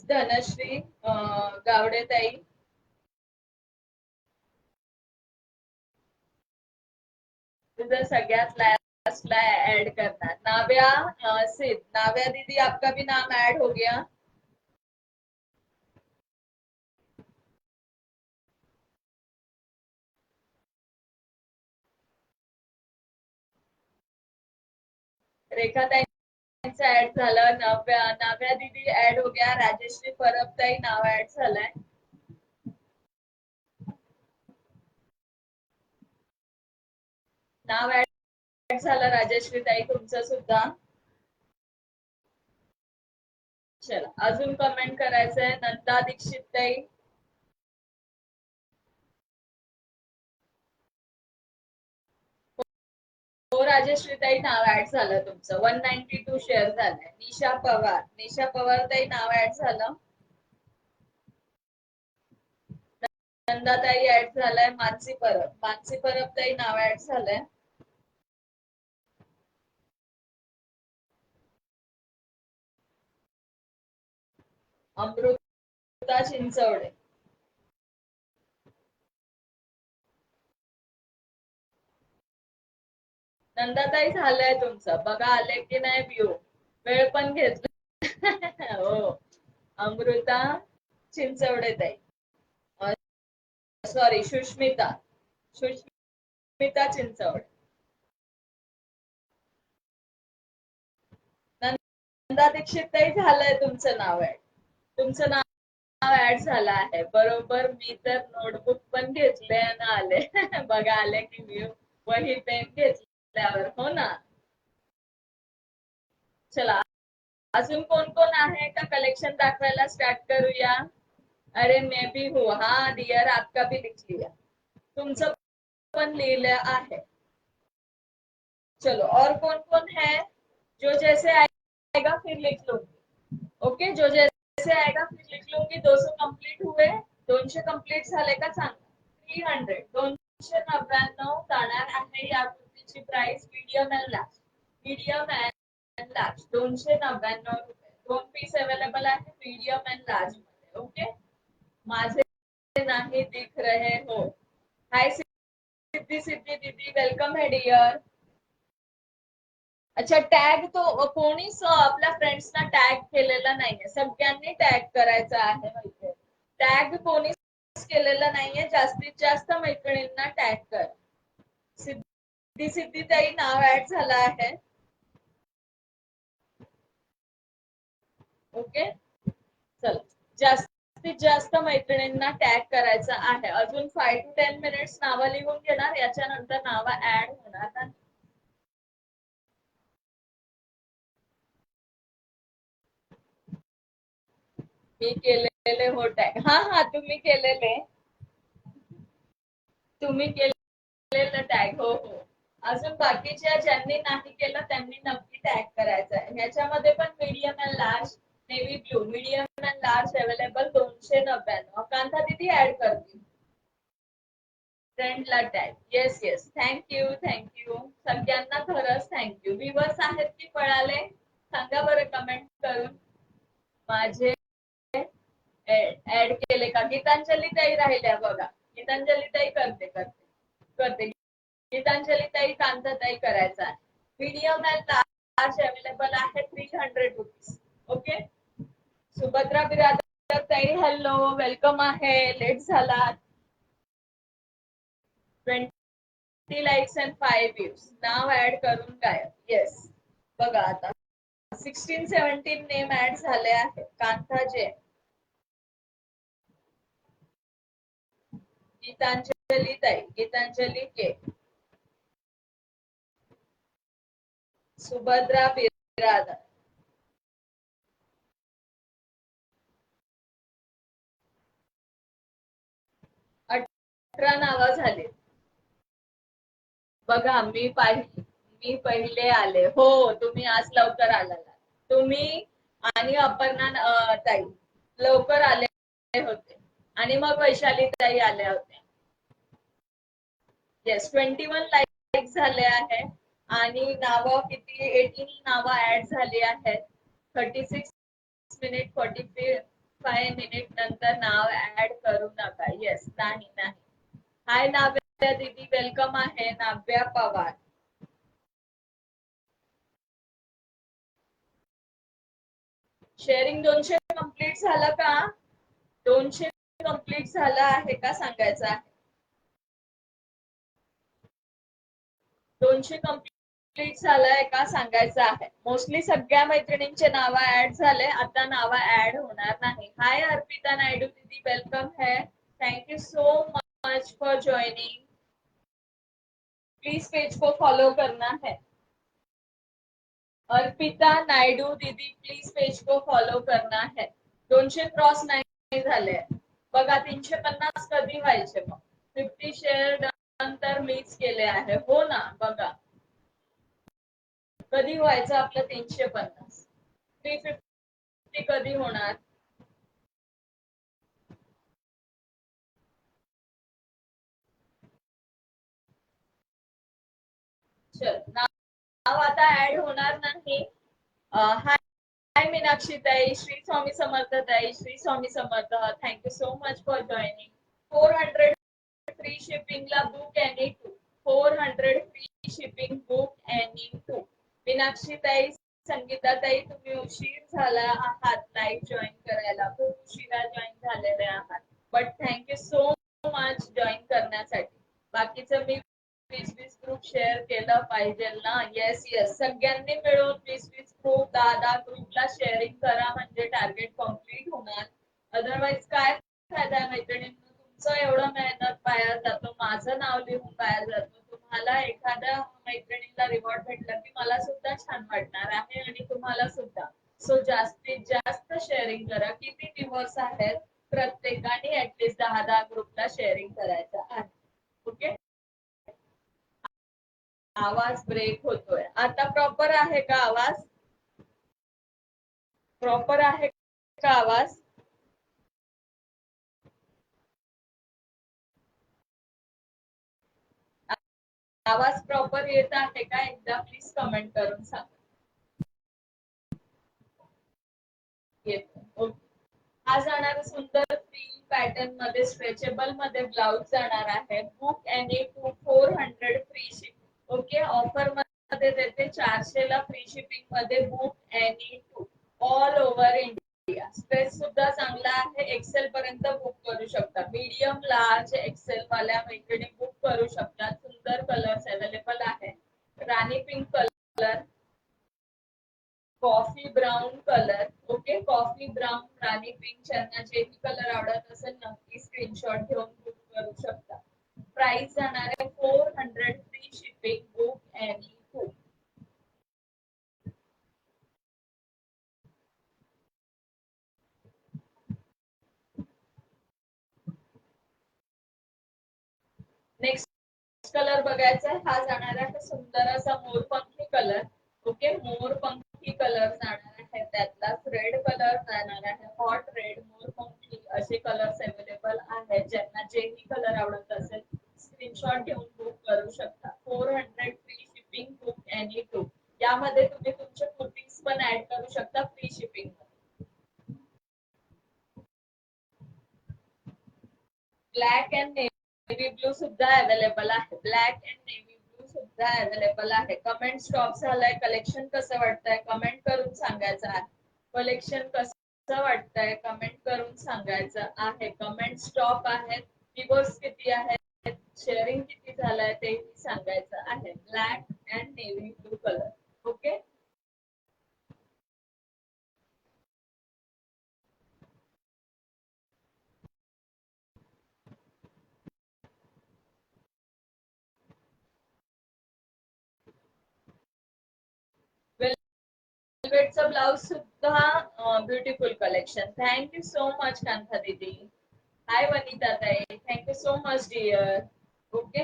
धनश्री गावडे ताई, तुझं सगळ्यात लास्टला ऐड करना. नाव्या सिद्ध, नाव्या दीदी आपका भी नाम ऐड हो गया. रेखा ताईंचा ऍड झालं. नाव्या दीदी ऍड हो गया. राजेश्री परब ताई नाव ऍड झालंय. नाव ऍड झालं राजेश्री ताई तुमचं सुद्धा. चला अजून कमेंट करायचंय. नंदा दीक्षित ताई, हो राजेश्री ताई नाव ऍड झालं तुमचं. 192 शेअर झालंय. निशा पवार, निशा पवार ताई नाव ऍड झालं. नंदा ताई ऍड झालाय. मानसी परब, मानसी परब ताई नाव ऍड झालंय. अमृता चिंचवडे, नंदाताई झालंय तुमचं. बघा आले की नाही व्ह्यू. वेळ पण घेतला. हो अमृता चिंचवडे ताई, सॉरी सुष्मिता, सुष्मिता चिंचवडे. नंदा दीक्षित ताई झालंय तुमचं नाव ऍड. तुमचं नाव ऍड झालं आहे बरोबर. मी तर नोटबुक पण घेतले आणि आले. बघा आले की व्ह्यू. वही पेन घेतल्यावर हो ना. चला अजून कोण कोण आहे का कलेक्शन दाखवायला स्टार्ट करूया. अरे मैं भी हूँ, हाँ डियर आपका भी लिख लिया, तुमचं पण लिहिलं आहे. चलो और कौन कौन है? जो जैसे आएगा फिर लिख लूंगी. ओके जो जैसे आएगा फिर लिख लूंगी. 200 कंप्लीट हुए. 200 कंप्लीट झाले का सांगा. 300, 299 जाणार आहे या कुर्तीची price. Medium and large, medium and large 299 रुपये. 2 पीस अवेलेबल आहे मीडियम अँड लार्ज मध्ये. ओके माझे नाही दिख रहे हो. हाय सिद्धी, सिद्धी दीदी वेलकम है डियर. अच्छा टॅग तो कोणीच आपल्या फ्रेंड्सना टॅग केलेला नाहीये. सगळ्यांनी टॅग करायचा आहे माहितीये. टॅग कोणीच केलेला नाहीये. जास्तीत जास्त मैत्रिणींना टॅग कर. सिद्धी, सिद्धी ताई नाव ऍड झालं आहे. ओके चल जास्तीत जास्त मैत्रिणींना टॅग करायचं आहे. अजून 5 to 10 मिनिट्स नावं लिहून घेणार. याच्यानंतर नावं ऍड होणार नाही. मी केलेले हो टॅग. हा हा तुम्ही केलेले, तुम्ही केलेलं टॅग. हो हो. अजून बाकीच्या ज्यांनी नाही केलं त्यांनी नक्की टॅग करायचं आहे. ह्याच्यामध्ये पण medium and large, navy blue, medium and large available. 299. Kanta दीदी ऍड करतील फ्रेंडला tag. Yes yes thank you thank you सगळ्यांना खरंच थँक्यू. व्ह्युअर्स आहेत की पळाले सांगा बरं कमेंट करून. माझे ऍड केले का? गीतांजली ताई राहिल्या बघा. गीतांजली ताई करते. गीतांजली ताई, कांता ताई करायचा आहे. मीडियम अँड लार्ज अवेलेबल आहे 300 रुपीज. ओके. सुभद्रा बिरादर ताई हॅलो, वेलकम आहे. लेट झाला. 20 लाईक्स अँड 5 व्ह्यूज. नाव ऍड करून काय? येस. बघा आता 16-17 नेम ऍड झाले आहेत. कांताजे, गीतांजली ताई, गीतांजली के, सुभद्रा बिरादर, नाव झाले. बघा मी पहिले आले. हो, तुम्ही आज लवकर आला. तुम्ही आणि अपर्णा ताई लवकर आले होते आणि मग वैशाली ताई आल्या होत्या. येस, 21 लाईक झाले आहे आणि नाव किती 18 नाव ऍड झाली आहेत. 36 मिनिट 45 मिनिट नंतर नाव ऍड करू नका. येस, नाही. हाय नाव्या दीदी, वेलकम आहे. नाव्या पवार. शेअरिंग 200 कंप्लीट झालं का? 200 कंप्लीट झालं आहे का सांगायचं आहे. 200 कंप्लीट झालंय का सांगायचं आहे. मोस्टली सगळ्या मैत्रिणींचे नाव ऍड झाले. आता नाव ऍड होणार नाही. हाय अर्पिता नायडू दीदी, वेलकम है. Thank you so much for joining. Please page को फॉलो करना है. अर्पिता नायडू दीदी, प्लीज पेज को फॉलो करना है. 200 क्रॉस नाही झाले. बघा 350 कधी व्हायचे मग? 50 शेअर नंतर मीच केले आहे. हो ना. बघा कधी व्हायचं आपलं 350. 350 कधी होणार? चल, नाव आता ऍड होणार नाही. हाय मीनाक्षी ताई, श्री स्वामी समर्थ ताई, Shri Swami Samarth. Thank you so much for joining. 400 free शिपिंगला book any 2. 400 free shipping book any 2. Meenakshi ताई, संगीता ताई, तुम्ही उशीर झाला आहात लाईव्ह जॉईन करायला. खूप उशिरा जॉईन झालेले आहात. But thank you so much join करण्यासाठी. बाकीचं मी 20-20 ग्रुप शेअर केलं पाहिजे ना. येस, सगळ्यांनी मिळून 20-20 ग्रुप 10-10 ग्रुपला शेअरिंग करा म्हणजे टार्गेट कम्प्लीट होणार. अदरवाईज काय फायदा आहे मैत्रिणींना? तुमचं एवढं मेहनत वाया जातो, माझं नाव लिहून वाया जातो. तुम्हाला एखाद्या मैत्रिणीला रिवॉर्ड भेटला की मला सुद्धा छान वाटणार आहे आणि तुम्हाला सुद्धा. सो जास्तीत जास्त शेअरिंग करा. किती दिवस आहेत? प्रत्येकाने ऍटलीस्ट 10-10 ग्रुपला शेअरिंग करायचं आहे. ओके. आवाज ब्रेक होतोय. आता प्रॉपर आहे का आवाज? प्रॉपर आहे का आवाज? आवाज प्रॉपर येत आहे का? एकदा प्लीज कमेंट करून सांगा. येतो. ओके. हा जाणार सुंदर फ्री पॅटर्न मध्ये स्ट्रेचेबल मध्ये ब्लाउज जाणार आहे. Book any 400 free shipping. Okay. Offer मध्ये देते 400 ला फ्री शिपिंग मध्ये book any 2 all over India. Space सुद्धा चांगला आहे. एक्सेल पर्यंत बुक करू शकता. मीडियम लार्ज एक्सेल वाल्या मैत्रिणी बुक करू शकता. सुंदर कलर्स अवेलेबल आहे. Rani pink colour, coffee brown colour. Okay. Coffee brown, rani pink, ज्यांना जे कलर आवडत असेल नक्की स्क्रीनशॉट घेऊन बुक करू शकता. प्राइस जाणार आहे 400 free shipping book any 2. Next colour बघायचा आहे. हा जाणार आहे सुंदर असा मोरपंखी कलर. ओके. मोरपंखी कलर जाणार आहे. त्यातलाच रेड कलर जाणार आहे. हॉट रेड, मोरपंखी असे कलर्स अवेलेबल आहेत. ज्यांना जेही कलर आवडत असेल स्क्रीनशॉट घेऊन बुक करू शकता. 400 फ्री शिपिंग बुक एनी 2. यामध्ये तुम्ही तुमचे कुर्तीज पण ऍड करू शकता फ्री शिपिंग मध्ये. ब्लॅक अँड नेव्ही ब्लू सुद्धा अवेलेबल आहे. ब्लॅक अँड नेव्ही ब्लू सुद्धा अवेलेबल आहे. कमेंट स्टॉप झालाय. कलेक्शन कसं वाटतंय कमेंट करून सांगायचं आहे. कलेक्शन कसं वाटतंय कमेंट करून सांगायचं आहे. कमेंट स्टॉप आहेत. व्ह्यूअर्स किती आहेत, शेअरिंग किती झालंय ते सांगायचं आहे. Black and navy blue colour. Okay. वेलवेटचं ब्लाउज सुद्धा beautiful collection. Thank you so much Kanta दीदी. हाय वनिता ताई, thank you so much dear. Okay.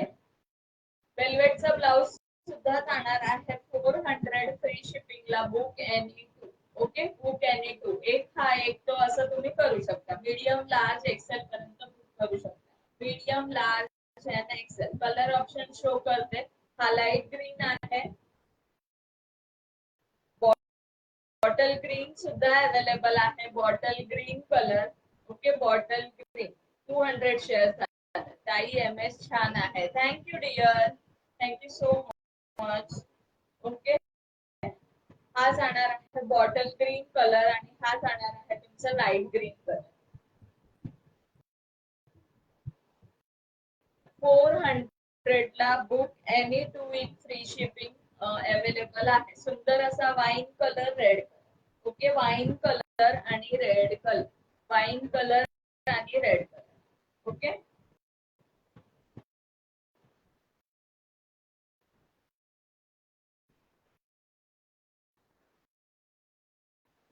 वेलवेटचा ब्लाउज सुद्धा जाणार आहे 400 फ्री शिपिंगला. Book any two. Okay. Book any two. एक हा एक तो असं तुम्ही करू शकता. मीडियम लार्ज एक्सेल पर्यंत बुक करू शकता. मीडियम लार्ज आणि एक्सेल. कलर ऑप्शन शो करते. हा लाईट ग्रीन आहे. बॉटल ग्रीन सुद्धा अवेलेबल आहे. Bottle green colour. Okay. Bottle green 200 shares. ताई एम एस छान आहे. Thank you dear. Thank you so much. Okay. हा जाणार आहे बॉटल ग्रीन कलर आणि हा जाणार आहे तुमचा लाईट ग्रीन कलर. 400 ला book any 2 week free shipping available आहे. सुंदर असा wine colour red. Okay. Wine colour आणि रेड कलर. वाईन कलर आणि red colour. Okay.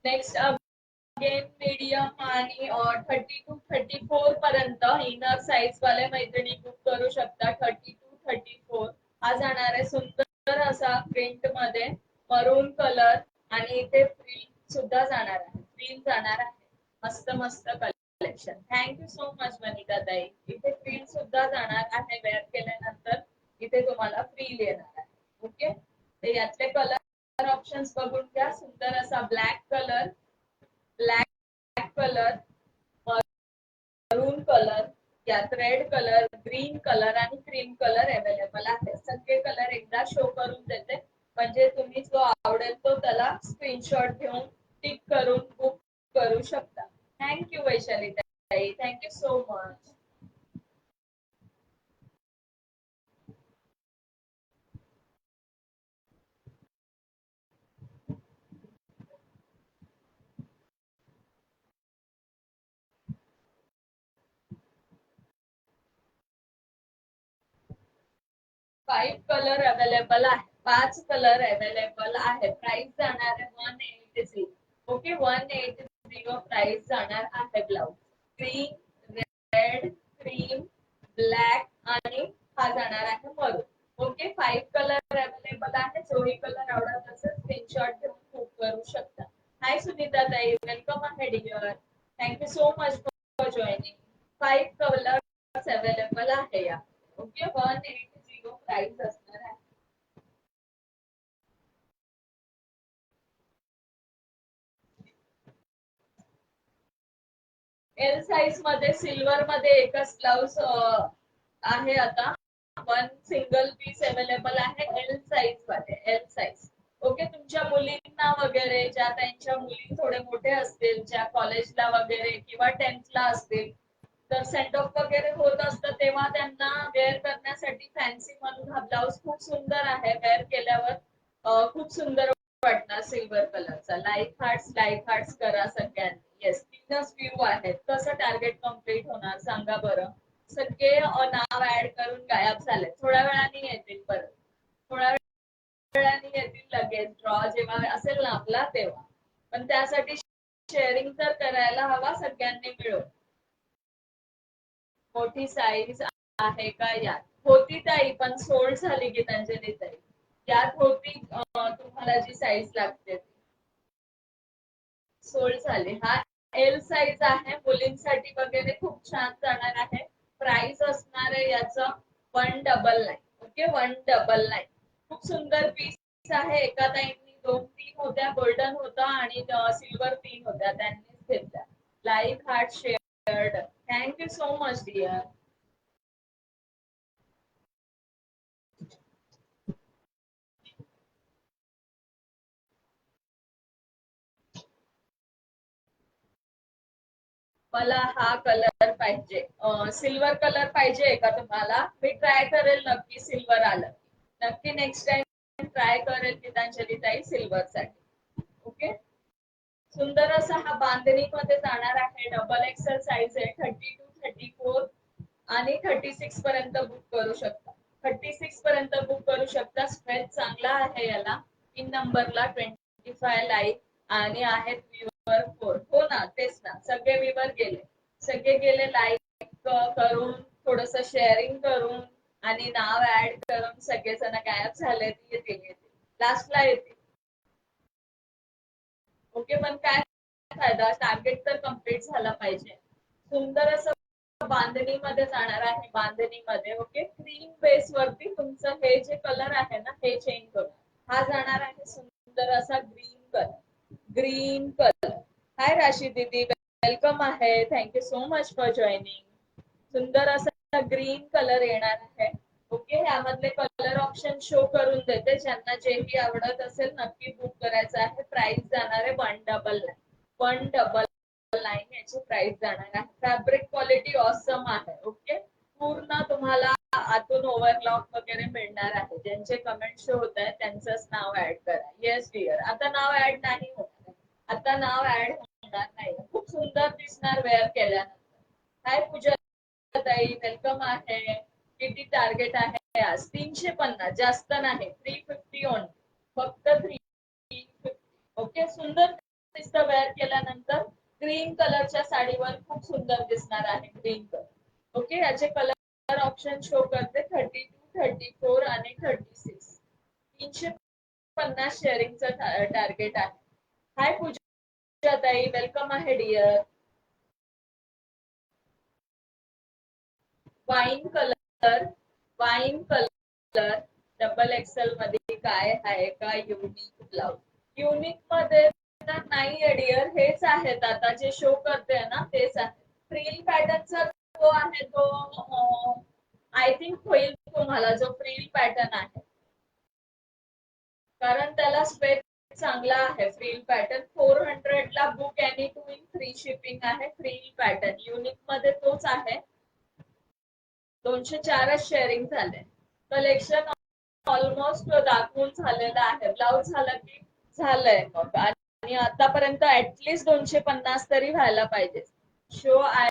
Next again medium आणि 30 to 34 पर्यंत इनर साइज वाले मैत्रिणी बुक करू शकता. 30 to 34 हा जाणार आहे सुंदर असा प्रिंट मध्ये मरून कलर आणि इथे प्रिंट सुद्धा जाणार आहे. प्रिंट जाणार आहे. मस्त मस्त collection. Thank you so much Vanita ताई. इथे प्रिंट सुद्धा जाणार आहे. वेअर केल्यानंतर इथे तुम्हाला फ्रील येणार आहे. ओके. तर यातले कलर ऑप्शन्स बघून घ्या. सुंदर असा ब्लॅक कलर, ब्लॅक कलर, मरून कलर, यात रेड कलर, ग्रीन कलर आणि क्रीम कलर अवेलेबल आहे. सगळे कलर एकदा शो करून देते म्हणजे तुम्ही जो आवडेल तो त्याला स्क्रीनशॉट घेऊन टिक करून बुक करू शकता. थँक्यू वैशाली ताई. Thank you so much. Five colour available आहे. 5 कलर अवेलेबल आहे. प्राइस जाणार आहे 180. ओके. 180 प्राइस जाणार आहे. Blouse green, red, cream, black आणि हा जाणार आहे मरून. ओके. 5 कलर अवेलेबल आहे. जोही कलर आवडत असेल स्क्रीनशॉट घेऊन बुक करू शकता. हाय सुनीता ताई, वेलकम आहे dear. Thank you so much for joining. 5 colours available आहे या. ओके. 180 प्राइस असणार आहे. एल साइज मध्ये सिल्वर मध्ये एकच ब्लाउज आहे आता. वन सिंगल पीस अवेलेबल आहे एल साइज मध्ये. L size. ओके. तुमच्या मुलींना वगैरे ज्या त्यांच्या मुली थोडे मोठे असतील, ज्या कॉलेजला वगैरे किंवा 10th असतील, तर सेंड ऑफ वगैरे होत असतं तेव्हा त्यांना वेअर करण्यासाठी फॅन्सी म्हणून हा ब्लाउज खूप सुंदर आहे. वेअर केल्यावर खूप सुंदर वाटणार. सिल्वर कलरचा. लाईट हार्ट्स करा सगळ्यांनी. येस. 3च व्ह्यू आहेत. कसं टार्गेट कम्प्लीट होणार सांगा बरं. सगळे नाव ऍड करून गायब झाले. थोड्या वेळाने येतील परत. थोड्या वेळाने येतील लगेच. ड्रॉ जेव्हा असेल ना आपला तेव्हा. पण त्यासाठी शेअरिंग तर करायला हवा सगळ्यांनी मिळून. मोठी साईज आहे का यात? होती ताई पण सोल्ड झाली गीतांजली ताई. यात होती तुम्हाला जी साईज लागते ती सोल्ड झाली. हा एल साईज आहे. मुलींसाठी वगैरे खूप छान जाणार आहे. प्राइस असणार आहे याचं 199. ओके. 199. खूप सुंदर पीस आहे. एका ताईंनी 2-3 होत्या. गोल्डन होता आणि सिल्वर 3 होत्या. त्यांनीच घेतल्या. Like heart shared. Thank so much डिअर. मला हा कलर पाहिजे, सिल्वर कलर पाहिजे का तुम्हाला? मी ट्राय करेल नक्की सिल्वर आलं, नक्की नेक्स्ट टाइम ट्राय करेल गीतांजली ताई सिल्वर साठी. ओके, सुंदर असा हा बांधणी मध्ये जाणार आहे. डबल एक्सेल साइज आहे, 32, 34 आणि 36 पर्यंत बुक करू शकता. 36 पर्यंत बुक करू शकता. स्ट्रेच चांगला आहे याला. इन नंबरला 25 लाईक आणि आहेत व्ह्यूवर 4. हो ना, तेच ना, सगळे व्ह्यूवर गेले, सगळे गेले लाईक करून, थोडस शेअरिंग करून आणि नाव ऍड करून सगळेजण गायब झाले. येतील लास्टला येतील. ओके, पण काय फायदा, टार्गेट तर कम्प्लीट झाला पाहिजे. सुंदर असं बांधणीमध्ये जाणार आहे. बांधणीमध्ये ओके, क्रीम बेस वरती तुमचं हे जे कलर आहे ना, हे चेंज करू. हा जाणार आहे सुंदर असा green colour. Green colour. Hi Rashi दीदी, वेलकम आहे. Thank you so much for joining. सुंदर असा ग्रीन कलर येणार आहे. ओके, यामधले कलर ऑप्शन शो करून देते. ज्यांना जेही आवडत असेल नक्की बुक करायचं आहे. प्राइस जाणार आहे 199 याची प्राइस जाणार आहे. फॅब्रिक क्वालिटी ऑसम आहे. ओके, पूर्ण तुम्हाला आतून ओव्हरलॉक वगैरे मिळणार आहे. ज्यांचे कमेंट शो होत आहे त्यांचंच नाव ऍड करा. येस डिअर, आता नाव ऍड नाही होणार, आता नाव ऍड होणार नाही. खूप सुंदर दिसणार वेअर केल्यानंतर. हाय पूजा ताई, वेलकम आहे. किती टार्गेट आहे आज? 350, जास्त नाही, 350 ऑन, फक्त 350. ओके, सुंदर दिसतं वेअर केल्यानंतर. ग्रीन कलरच्या साडीवर खूप सुंदर दिसणार आहे ग्रीन कलर. ओके, याचे कलर ऑप्शन शो करते, 32, 34 आणि 36. 350 शेअरिंगचं टार्गेट आहे. हाय पूजा ताई, वेलकम आहे dear. Wine colour, wine colour double XL मध्ये काय आहे का युनिक ब्लाउज? युनिक मध्ये तर नाही आहे डिअर, हेच आहेत आता जे शो करते ना, तेच आहे. फ्रिल पॅटर्नचा जो आहे तो आय थिंक होईल तुम्हाला, जो फ्रिल पॅटर्न आहे, कारण त्याला स्पेस चांगला आहे. फ्रिल पॅटर्न 400 ला book any to in free shipping आहे. फ्रिल पॅटर्न युनिक मध्ये तोच आहे. 204च शेअरिंग झाले. कलेक्शन ऑलमोस्ट दाखवून झालेलं आहे. ब्लाउज झालं की झालंय मग, आणि आतापर्यंत ऍटलीस्ट 250 तरी व्हायला पाहिजे. Show I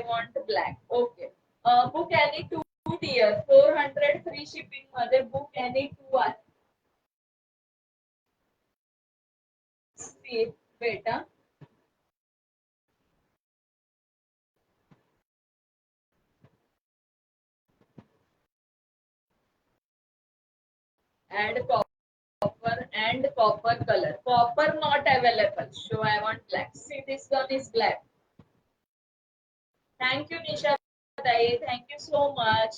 want black. Okay, book any two dear, 400 free shipping मध्ये बुक एनी टू आहे. बेटा and copper and copper color. Copper not available. So I want black. See, this one is black. Thank you Nisha ताई, thank you so much.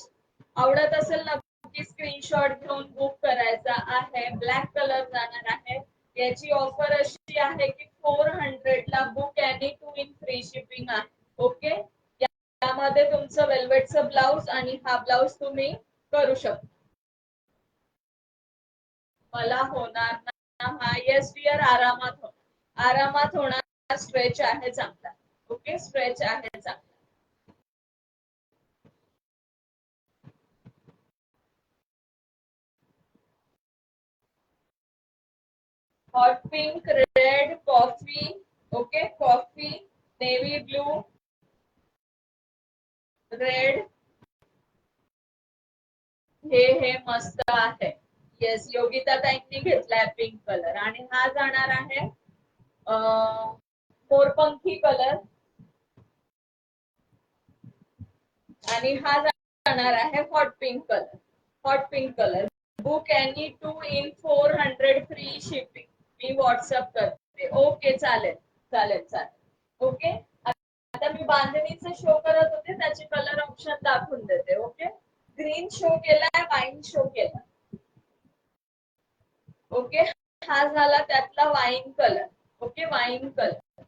आवडत असेल नक्की screenshot घेऊन book करायचा आहे. ब्लॅक कलर जाणार आहे. याची ऑफर अशी आहे की 400 ला book any to in free shipping आहे. ओके, यामध्ये तुमचं वेल्वेटचं ब्लाउज आणि हा ब्लाउज तुम्ही करू शकता. मला होणार ना, हा येस डिअर, आरामात होणार, आरामात होणार. स्ट्रेच आहे चांगला. ओके, स्ट्रेच आहे चांगला. Hot pink, red, coffee, okay, coffee, navy blue, red, हे मस्त आहे. येस, योगिता ताईंनी घेतलाय पिंक कलर. आणि हा जाणार आहे मोरपंखी कलर. आणि हा जाणार आहे hot pink colour. Hot pink colour, book any to in 400 free shipping. Me WhatsApp करते. ओके, चालेल चालेल चालेल. ओके, आता मी बांधणीचं शो करत होते, त्याचे कलर ऑप्शन दाखवून देते. ओके, ग्रीन शो केलाय, वाईन शो केला. ओके, हा झाला त्यातला wine colour. Okay, wine colour.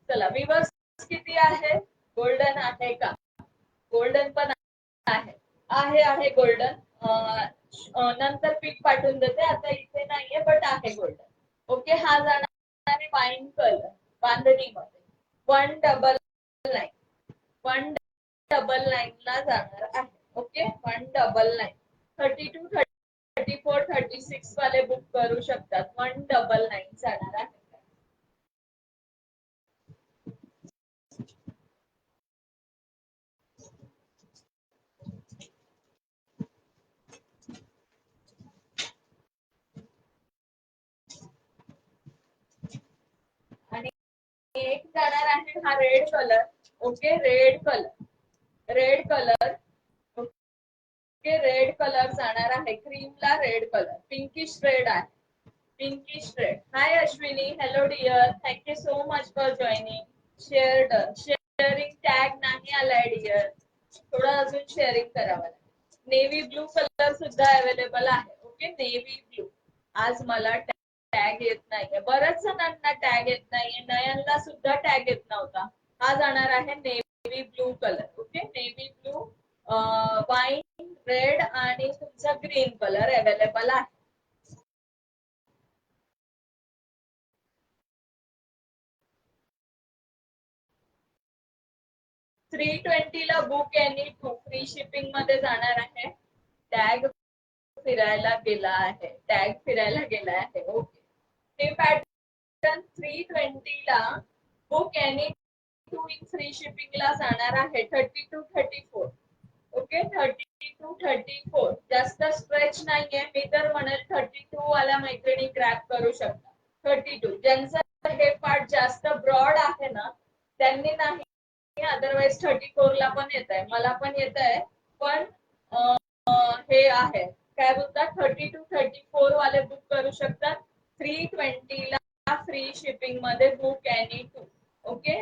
चला, विवर्स किती आहे? गोल्डन आहे का? गोल्डन पण आहे, आहे गोल्डन. नंतर पिक पाठवून देते, आता इथे नाहीये बट आहे गोल्डन. ओके, हा जाणार आहे वाईन कलर बांधणीमध्ये. 199 ला जाणार आहे. ओके 199. 32, 34, 36 वाले बुक करू शकतात. 199 जाणार आहे. आणि एक जाणार आहे हा red colour. Okay red colour okay red colour जाणार आहे. क्रीमला रेड कलर, पिंकिश रेड आहे. Pinkish red. Hi Ashwini, hello dear, thank you so much for joining. Sharing tag नाही आलाय डिअर, थोडं अजून शेअरिंग करावं लागेल. नेव्ही ब्लू कलर सुद्धा अवेलेबल आहे. Okay navy blue. आज मला टॅग येत नाहीये, बऱ्याच जणांना टॅग येत नाहीये, नयनला सुद्धा टॅग येत नव्हता. हा जाणार आहे navy blue colour. Okay navy blue, wine red आणि तुमचा ग्रीन कलर अवेलेबल आहे. 320 ला book any to free shipping मध्ये जाणार आहे. टॅग फिरायला गेला आहे. ओके ते पॅटर्न 320 ला book any to in free shipping ला जाणार आहे. 32, 34. ओके 32, 34 जास्त स्ट्रेच नाहीये. मी तर म्हणेल 32 वाला मैत्रिणी ग्रॅब करू शकता. 32 ज्यांचं हे पार्ट जास्त ब्रॉड आहे ना त्यांनी नाही, अदरवाइज 34 ला पण येत आहे, मला पण येत आहे. पण हे आहे काय बोलतात 32, 34 वाले बुक करू शकतात. 320 ला फ्री शिपिंग मध्ये book any two. Okay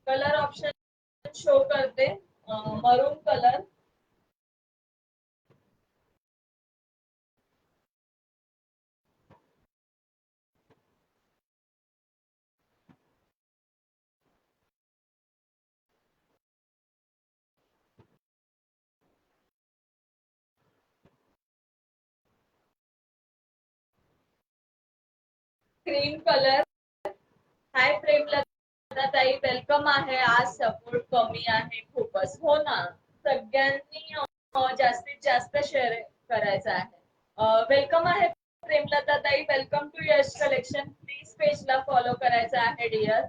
colour option show करते. मरून कलर, क्रीम कलर. हाय प्रेमलता ताई, वेलकम आहे. आज सपोर्ट कमी आहे खूपच. हो ना, सगळ्यांनी जास्तीत जास्त शेअर करायचं आहे. वेलकम आहे प्रेमलता ताई, welcome to Yash collection. Please पेजला फॉलो करायचं आहे डिअर.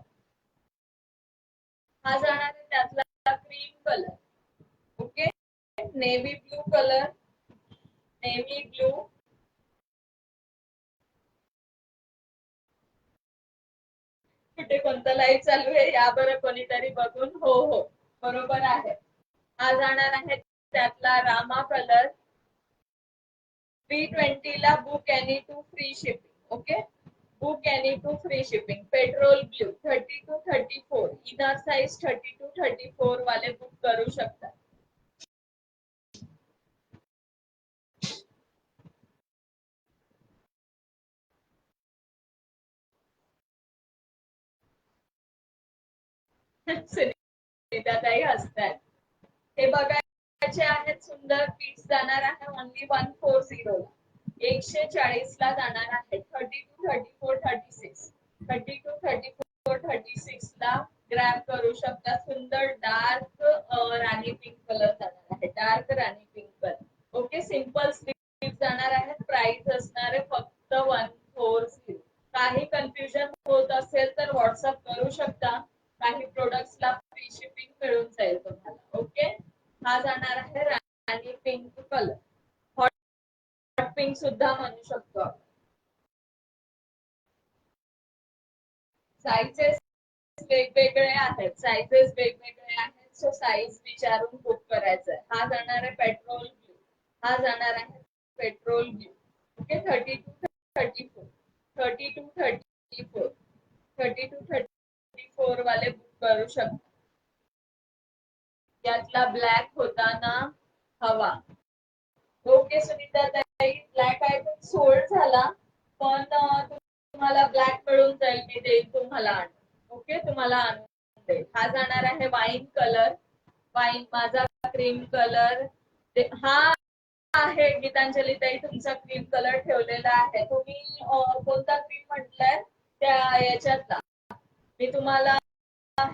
हा जाणार आहे त्यातला cream colour. Okay navy blue colour, navy blue. कुठे कोणतं लाईव्ह चालू आहे या बरं कोणीतरी बघून. हो हो बरोबर आहे. हा जाणार आहे त्यातला रामा कलर. 320 ला book any to free shipping. Okay book any to free shipping. Petrol blue 32, 34 inner size 32, 34 वाले बुक करू शकतात. सुनीताताई हसतात. हे बघायचे आहेत सुंदर पीस. जाणार आहे ओनली 140 140 ला जाणार आहे. 32, 34, 36 32, 34, 36 ला ग्रॅब करू शकता. सुंदर डार्क राणी पिंक कलर जाणार आहे. Dark rani pink colour. Okay simple sleeve जाणार आहे. प्राइस असणार आहे फक्त 140. काही कन्फ्युजन होत असेल तर व्हॉट्सअप करू शकता. काही प्रोडक्ट्सला फ्री शिपिंग मिळून जाईल तुम्हाला. ओके हा जाणार आहे rani pink colour. Hot pink सुद्धा म्हणू शकतो. साइजेस वेगवेगळे आहेत. सो साईज विचारून बुक करायचंय. हा जाणार आहे पेट्रोल ब्लू. हा जाणार आहे पेट्रोल ब्लू. ओके 32, 34 32, 34 32, 34 वाले बुक करू शकता. यातला ब्लॅक होता ना हवा. ओके सुनीता ताई, ब्लॅक आय थिंक सोल्ड झाला, पण तुम्हाला ब्लॅक मिळून जाईल. मी देईल तुम्हाला. ओके तुम्हाला आणून देईल. हा जाणार आहे वाईन कलर. वाईन माझा क्रीम कलर. हा आहे गीतांजली ताई तुमचा क्रीम कलर ठेवलेला आहे. तुम्ही कोणता क्रीम म्हटलाय त्या याच्यातला मी तुम्हाला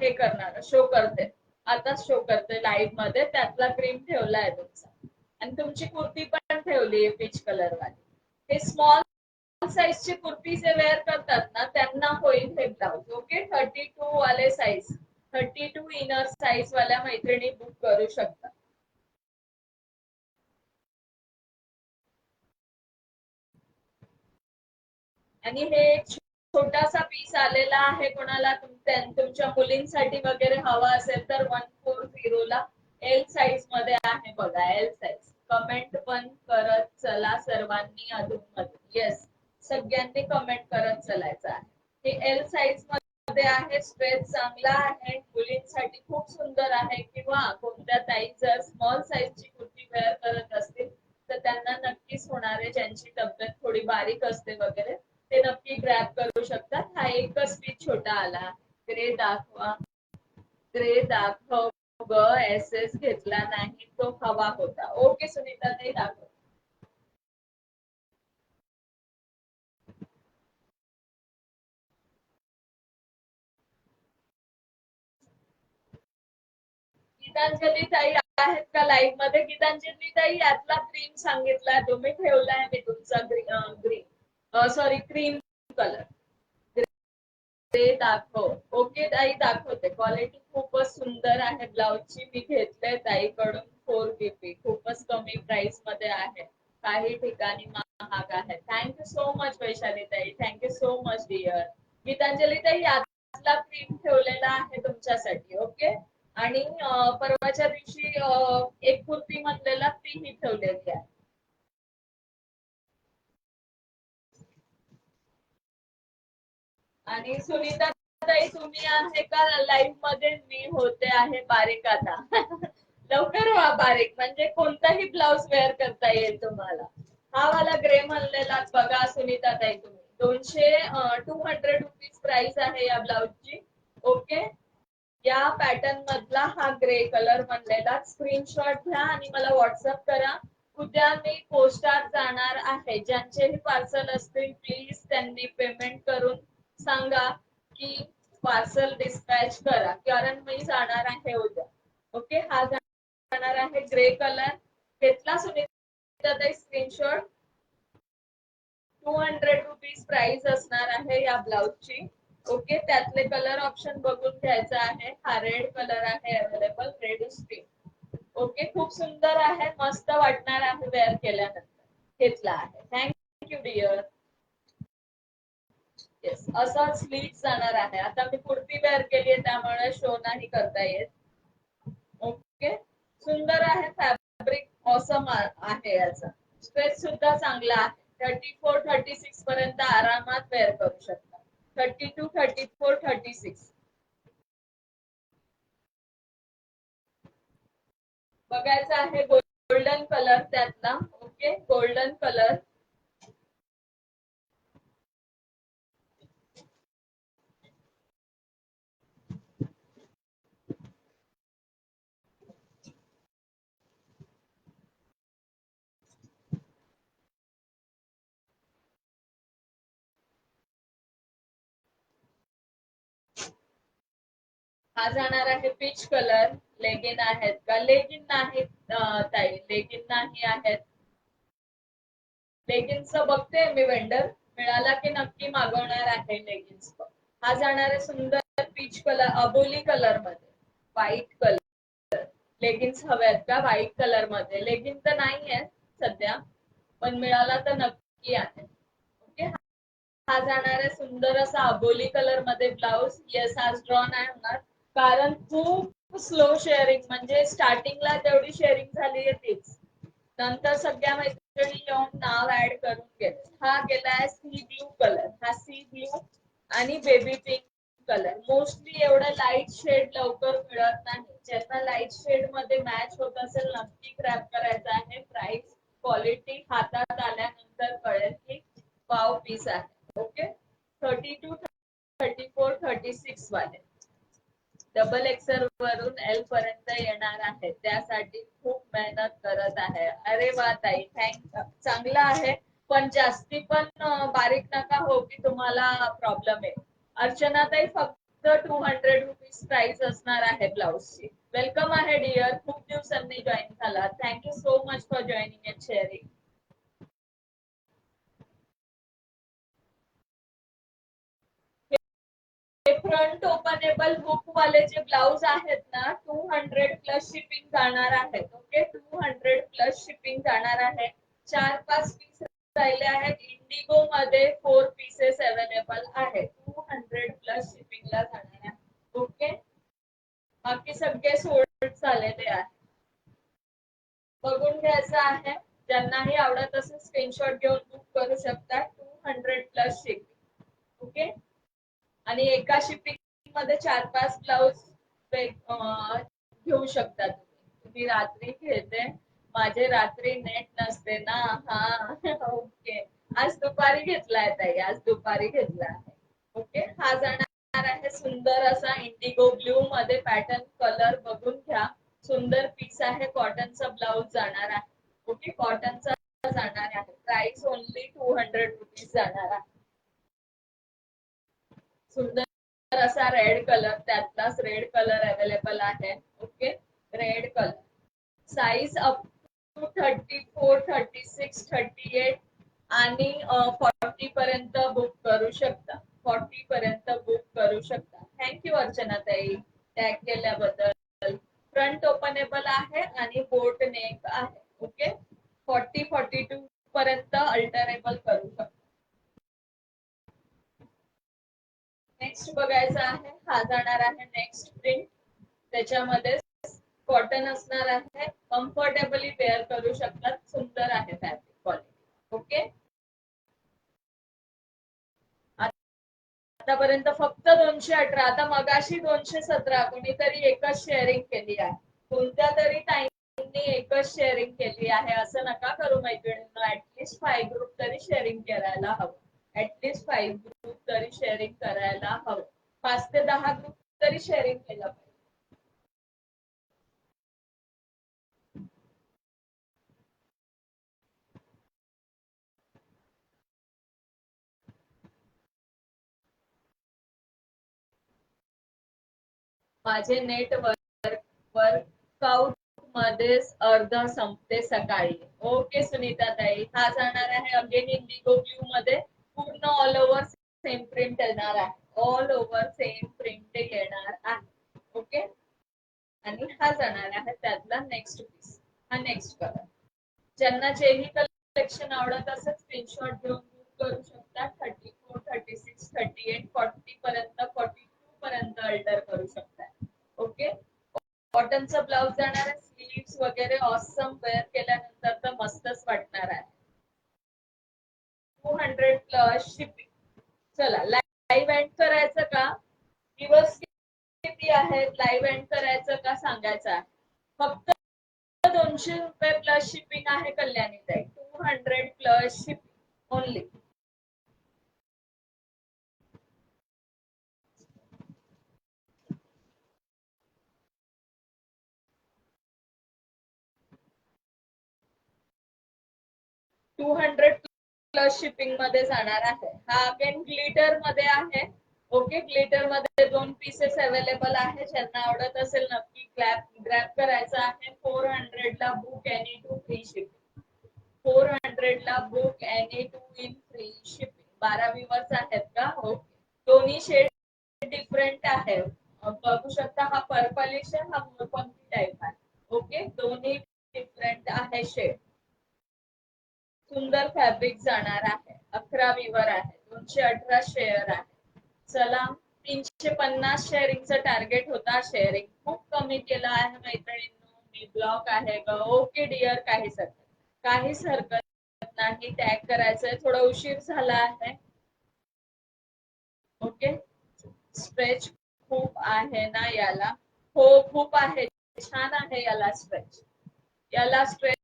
हे करणार शो करते, आता शो करते लाईव्ह मध्ये, त्यातला क्रीम ठेवला आहे तुमचा. आणि तुमची कुर्ती पण ठेवली आहे पीच कलर वाली. हे स्मॉल साईजची कुर्ती जे वेअर करतात ना त्यांना होईल हे ब्लाउज. ओके, 32 वाले साईज, 32 इनर साईज वाल्या मैत्रिणी बुक करू शकता. आणि हे छोटासा पीस आलेला आहे, कोणाला तुमच्या मुलींसाठी वगैरे हवा असेल तर 140 ला एल साईज मध्ये आहे बघा, एल साईज. कमेंट पण करत चला सर्वांनी अजून मध्ये. येस, सगळ्यांनी कमेंट करत चलायचं आहे. हे एल साईज मध्ये आहे, स्ट्रेच चांगला आहे, मुलींसाठी खूप सुंदर आहे. किंवा कोणत्या ताई जर स्मॉल साईजची कुर्ती वेअर करत असतील तर त्यांना नक्कीच होणार आहे, ज्यांची तब्येत थोडी बारीक असते वगैरे, ते नक्की ग्रॅब करू शकतात. हा एकच पीस छोटा आला. ग्रे दाखवा, ग्रे दाखव ग, एस एस घेतला नाही तो हवा होता. ओके सुनीता ताई दाखव. गीतांजली ताई आहेत का लाईव्ह मध्ये? गीतांजली ताई, यातला क्रीम सांगितला तुम्ही, ठेवलाय मी तुमचा ग्रीन, सॉरी क्रीम कलर. ते दाखव. ओके ताई दाखवते. क्वालिटी खूपच सुंदर आहे ब्लाउजची, मी घेतलंय ताईकडून 4 BP, खूपच कमी प्राइस मध्ये आहे, काही ठिकाणी महाग आहे. थँक्यू सो मच वैशाली ताई, thank you so much dear. Geetanjali ताई, यातला क्रीम ठेवलेला आहे तुमच्यासाठी. ओके, आणि परवाच्या दिवशी एक कुर्ती म्हणलेला तीही ठेवलेली आहे. आणि सुनीता ताई तुम्ही आहे का लाईव्ह मध्ये? मी होते आहे बारीक आता. लवकर व्हा बारीक, म्हणजे कोणताही ब्लाउज वेअर करता येईल तुम्हाला. हा वाला ग्रे म्हणलेला बघा सुनीता ताई तुम्ही, 200 रुपीज प्राइस आहे या ब्लाउजची. ओके, या पॅटर्न मधला हा ग्रे कलर म्हणलेला. स्क्रीनशॉट घ्या आणि मला व्हॉट्सअप करा. उद्या मी पोस्टात जाणार आहे, ज्यांचेही पार्सल असतील प्लीज त्यांनी पेमेंट करून सांगा की पार्सल डिस्पॅच करा, कारण मी जाणार आहे उद्या. ओके, हा जाणार आहे ग्रे कलर. घेतला सुनीता ताई स्क्रीनशॉट? 200 रुपीज प्राइस असणार आहे या ब्लाउजची. ओके, त्यातले कलर ऑप्शन बघून घ्यायचा आहे. हा रेड कलर आहे अवेलेबल, रेड स्ट्रीम. ओके, खूप सुंदर आहे, मस्त वाटणार आहे वेअर केल्यानंतर. घेतला आहे. Thank you dear. येस, असा स्लीट जाणार आहे. आता मी कुर्ती वेअर केली आहे त्यामुळे शो नाही करता येत. ओके, सुंदर आहे, फॅब्रिक ऑसम आहे याचा, स्ट्रेच सुद्धा चांगला आहे. 34-36 पर्यंत आरामात वेअर करू शकता. 32, 34, 36 बघायचा आहे. गोल्डन कलर त्यातला. Okay, golden colour. हा जाणार आहे पीच कलर. लेगिन आहेत का? लेगिन नाहीत ताई, लेगिन नाही आहेत. लेगिन्स बघते मी, वेंडर मिळाला की नक्की मागवणार आहे लेगिन्स. हा जाणार आहे सुंदर पीच कलर, अबोली कलर मध्ये, व्हाईट कलर. लेगिन्स हव्यात का व्हाईट कलर मध्ये? लेगिन तर नाही आहे सध्या, पण मिळाला तर नक्की आहे. ओके, हा जाणार आहे सुंदर असा अबोली कलर मध्ये ब्लाउज. येस, आज ड्रॉ नाही होणार कारण खूप स्लो शेअरिंग, म्हणजे स्टार्टिंगला जेवढी शेअरिंग झाली आहे तीच, नंतर सगळ्या मैत्रिणी येऊन नाव ऍड करून गेले. हा गेलाय सी ब्लू कलर, हा सी ब्लू आणि बेबी पिंक कलर. मोस्टली एवढं लाईट शेड लवकर मिळत नाही. ज्यांना लाईट शेड मध्ये मॅच होत असेल नक्की ग्रॅब करायचा आहे. प्राइस क्वालिटी हातात आल्यानंतर कळेल की वाव पीस आहे. ओके, 32, 34, 36 वाले डबल एक्सेल वरून एल पर्यंत येणार आहे, त्यासाठी खूप मेहनत करत आहे. अरे वा ताई, चांगला आहे, पण जास्ती पण बारीक नका हो की तुम्हाला प्रॉब्लेम आहे. अर्चना ताई, फक्त फक्त 200 रुपीज प्राइस असणार आहे ब्लाउजची. वेलकम आहे डिअर, खूप दिवसांनी जॉईन झाला. Thank you so much for joining and sharing. Front openable hook वाले जे ब्लाउज आहेत ना 200 प्लस शिपिंग जाणार आहेत. ओके 200 प्लस शिपिंग जाणार आहे. 4-5 पीस राहिले आहेत. इंडिगो मध्ये 4 पीसेस अवेलेबल आहेत. 200 प्लस शिपिंगला जाणार आहे. ओके बाकी सगळे सोल्ड झालेले आहे. बघून घ्यायचं आहे. ज्यांनाही आवडत असेल स्क्रीनशॉट घेऊन बुक करू शकता. 200 प्लस शिपिंग. ओके आणि एका शिपिंग मध्ये 4-5 ब्लाउज घेऊ शकता तुम्ही. रात्री घेते, माझे रात्री नेट नसते ना. हा ओके आज दुपारी घेतलाय ताई, आज दुपारी घेतला आहे. ओके हा जाणार आहे सुंदर असा इंडिगो ब्ल्यू मध्ये पॅटर्न. कलर बघून घ्या, सुंदर पीस आहे. कॉटनचा ब्लाउज जाणार आहे. ओके कॉटनचा जाणार आहे. प्राइस ओनली 200 रुपीज जाणार आहे. सुंदर असा रेड कलर, त्यातलाच रेड कलर अवेलेबल आहे. Okay red colour. Size up to 34, 36, 38 आणि 40 पर्यंत बुक करू शकता. 40 पर्यंत बुक करू शकता. थँक्यू अर्चना ताई टॅग केल्याबद्दल. फ्रंट ओपनेबल आहे आणि बोट नेक आहे. ओके 40-42 पर्यंत अल्टरेबल करू शकता. नेक्स्ट बघायचा आहे. हा जाणार आहे नेक्स्ट प्रिंट. त्याच्यामध्ये कॉटन असणार आहे. कम्फर्टेबली वेअर करू शकतात. सुंदर आहे फॅब्रिक क्वालिटी. ओके आतापर्यंत फक्त 218. आता मगाशी 217 कोणीतरी एकच शेअरिंग केली आहे. कोणत्या तरी टाइमनी एकच शेअरिंग केली आहे. असं नका करू मैत्रिणींनो. ऍटलीस्ट 5 ग्रुप तरी शेअरिंग करायला हवं. ऍटलीस्ट 5 ग्रुप तरी शेअरिंग करायला हवं. 5 ते 10 ग्रुप तरी शेअरिंग केलं पाहिजे. माझे नेट वर्कआउट मध्येच अर्ध संपते सकाळी. ओके सुनीता ताई हा जाणार आहे अगेन इंडिगो ब्ल्यू मध्ये. पूर्ण ऑल ओव्हर सेम प्रिंट येणार आहे. ऑल ओव्हर सेम प्रिंट येणार आहे. ओके आणि हा जाणार आहे त्यातला नेक्स्ट पीस. हा नेक्स्ट कलर. ज्यांना जेही कलेक्शन आवडत असेल स्क्रीनशॉट घेऊन बुक करू शकता. 34, 36, 38, 40 पर्यंत, 42 पर्यंत अल्टर करू शकता. ओके कॉटनचा ब्लाउज जाणार आहे. स्लीव्स वगैरे ऑसम वेअर केल्यानंतर तर मस्तच वाटणार आहे. 200 प्लस शिपिंग. चला लाईव्ह एंड करायचं का? दिवस किती आहेत? लाईव्ह एंड करायचं का सांगायचं आहे. फक्त 200 रुपये प्लस शिपिंग आहे कल्याणी ताई. 200 plus shipping only. Two 200 plus shipping मध्ये जाणार आहे. हा अगेन ग्लिटर मध्ये आहे. ओके ग्लिटर मध्ये 2 पीसेस अवेलेबल आहे. ज्यांना आवडत असेल नक्की ग्रॅब करायचा आहे. 400 ला book any to free shipping. 400 ला book any to in free shipping. 12 viewers आहेत का? ओके दोन्ही शेड डिफरंट आहे. बघू शकता हा पर्पलिश आहे, हा मोरपंखी टाइप आहे. ओके दोन्ही डिफरंट आहे शेड. सुंदर फॅब्रिक जाणार आहे. 11 व्ह्यूअर आहे. 218 शेअर आहे. चला 350 शेअरिंगचं टार्गेट होता. शेअरिंग खूप कमी केलं आहे मैत्रिणींनो. मी ब्लॉक आहे ग. ओके डिअर काहीच हरकत नाही. टॅग करायचंय. थोडा उशीर झाला आहे. ओके स्ट्रेच खूप आहे ना याला? हो खूप आहे. छान आहे याला स्ट्रेच. याला स्ट्रेच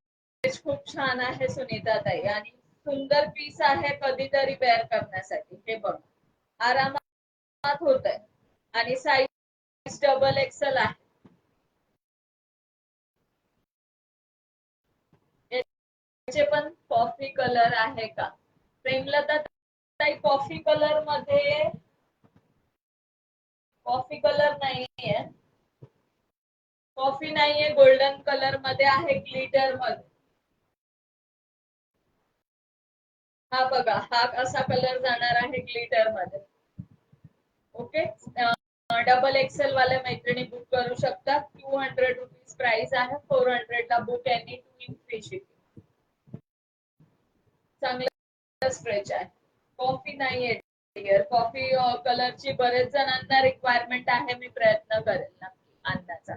खूप छान आहे सुनीता ताई. आणि सुंदर पीस आहे कधीतरी वेअर करण्यासाठी. हे बघ आरामात होत आहे. आणि साईज डबल एक्सेल आहे. याचे पण कॉफी कलर आहे का? प्रेमलता ताई कॉफी कलर मध्ये कॉफी कलर नाहीये, कॉफी नाहीये, गोल्डन कलर मध्ये आहे, ग्लिटर मध्ये. हा बघा, हा असा कलर जाणार आहे ग्लिटर मध्ये. ओके, डबल एक्सेल वाले मैत्रिणी बुक करू शकतात. 200 रुपीज प्राइस आहे, 400 ला book any to in free shipping. चांगला स्ट्रेच आहे. कॉफी नाहीये डिअर, कॉफी कलरची बरेच जणांना रिक्वायरमेंट आहे, मी प्रयत्न करेल नक्की आणण्याचा.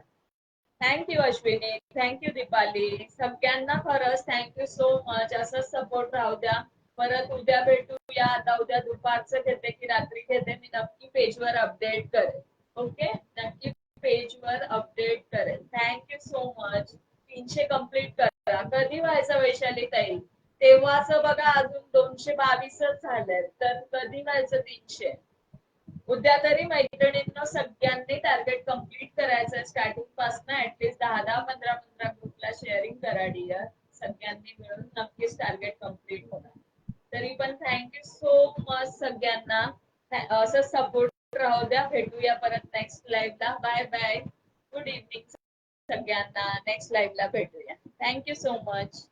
थँक्यू अश्विनी, थँक्यू दीपाली, सगळ्यांना खरंच थँक्यू सो मच. असंच सपोर्ट राहू द्या. परत उद्या भेटूया. आता उद्या दुपारचं घेते की रात्री घेते, मी नक्की पेजवर अपडेट करेल. ओके, नक्की पेजवर अपडेट करेल. Thank you so much. 300 कम्प्लीट करा. कधी व्हायचं वैशाली ताई? तेव्हाच बघा अजून 222च झाले, तर कधी व्हायचं 300? उद्या तरी मैत्रिणींना सगळ्यांनी टार्गेट कम्प्लीट करायचं. स्टार्टिंग पासून ऍटलीस्ट 10-10, 15-15 ग्रुपला शेअरिंग करा डिअर. सगळ्यांनी मिळून नक्कीच टार्गेट कम्प्लीट होणार. तरी पण थँक्यू सो मच सगळ्यांना. असं सपोर्ट राहू द्या. भेटूया परत नेक्स्ट लाईव्हला. बाय बाय, गुड इव्हनिंग सगळ्यांना. नेक्स्ट लाईव्हला भेटूया. Thank you so much.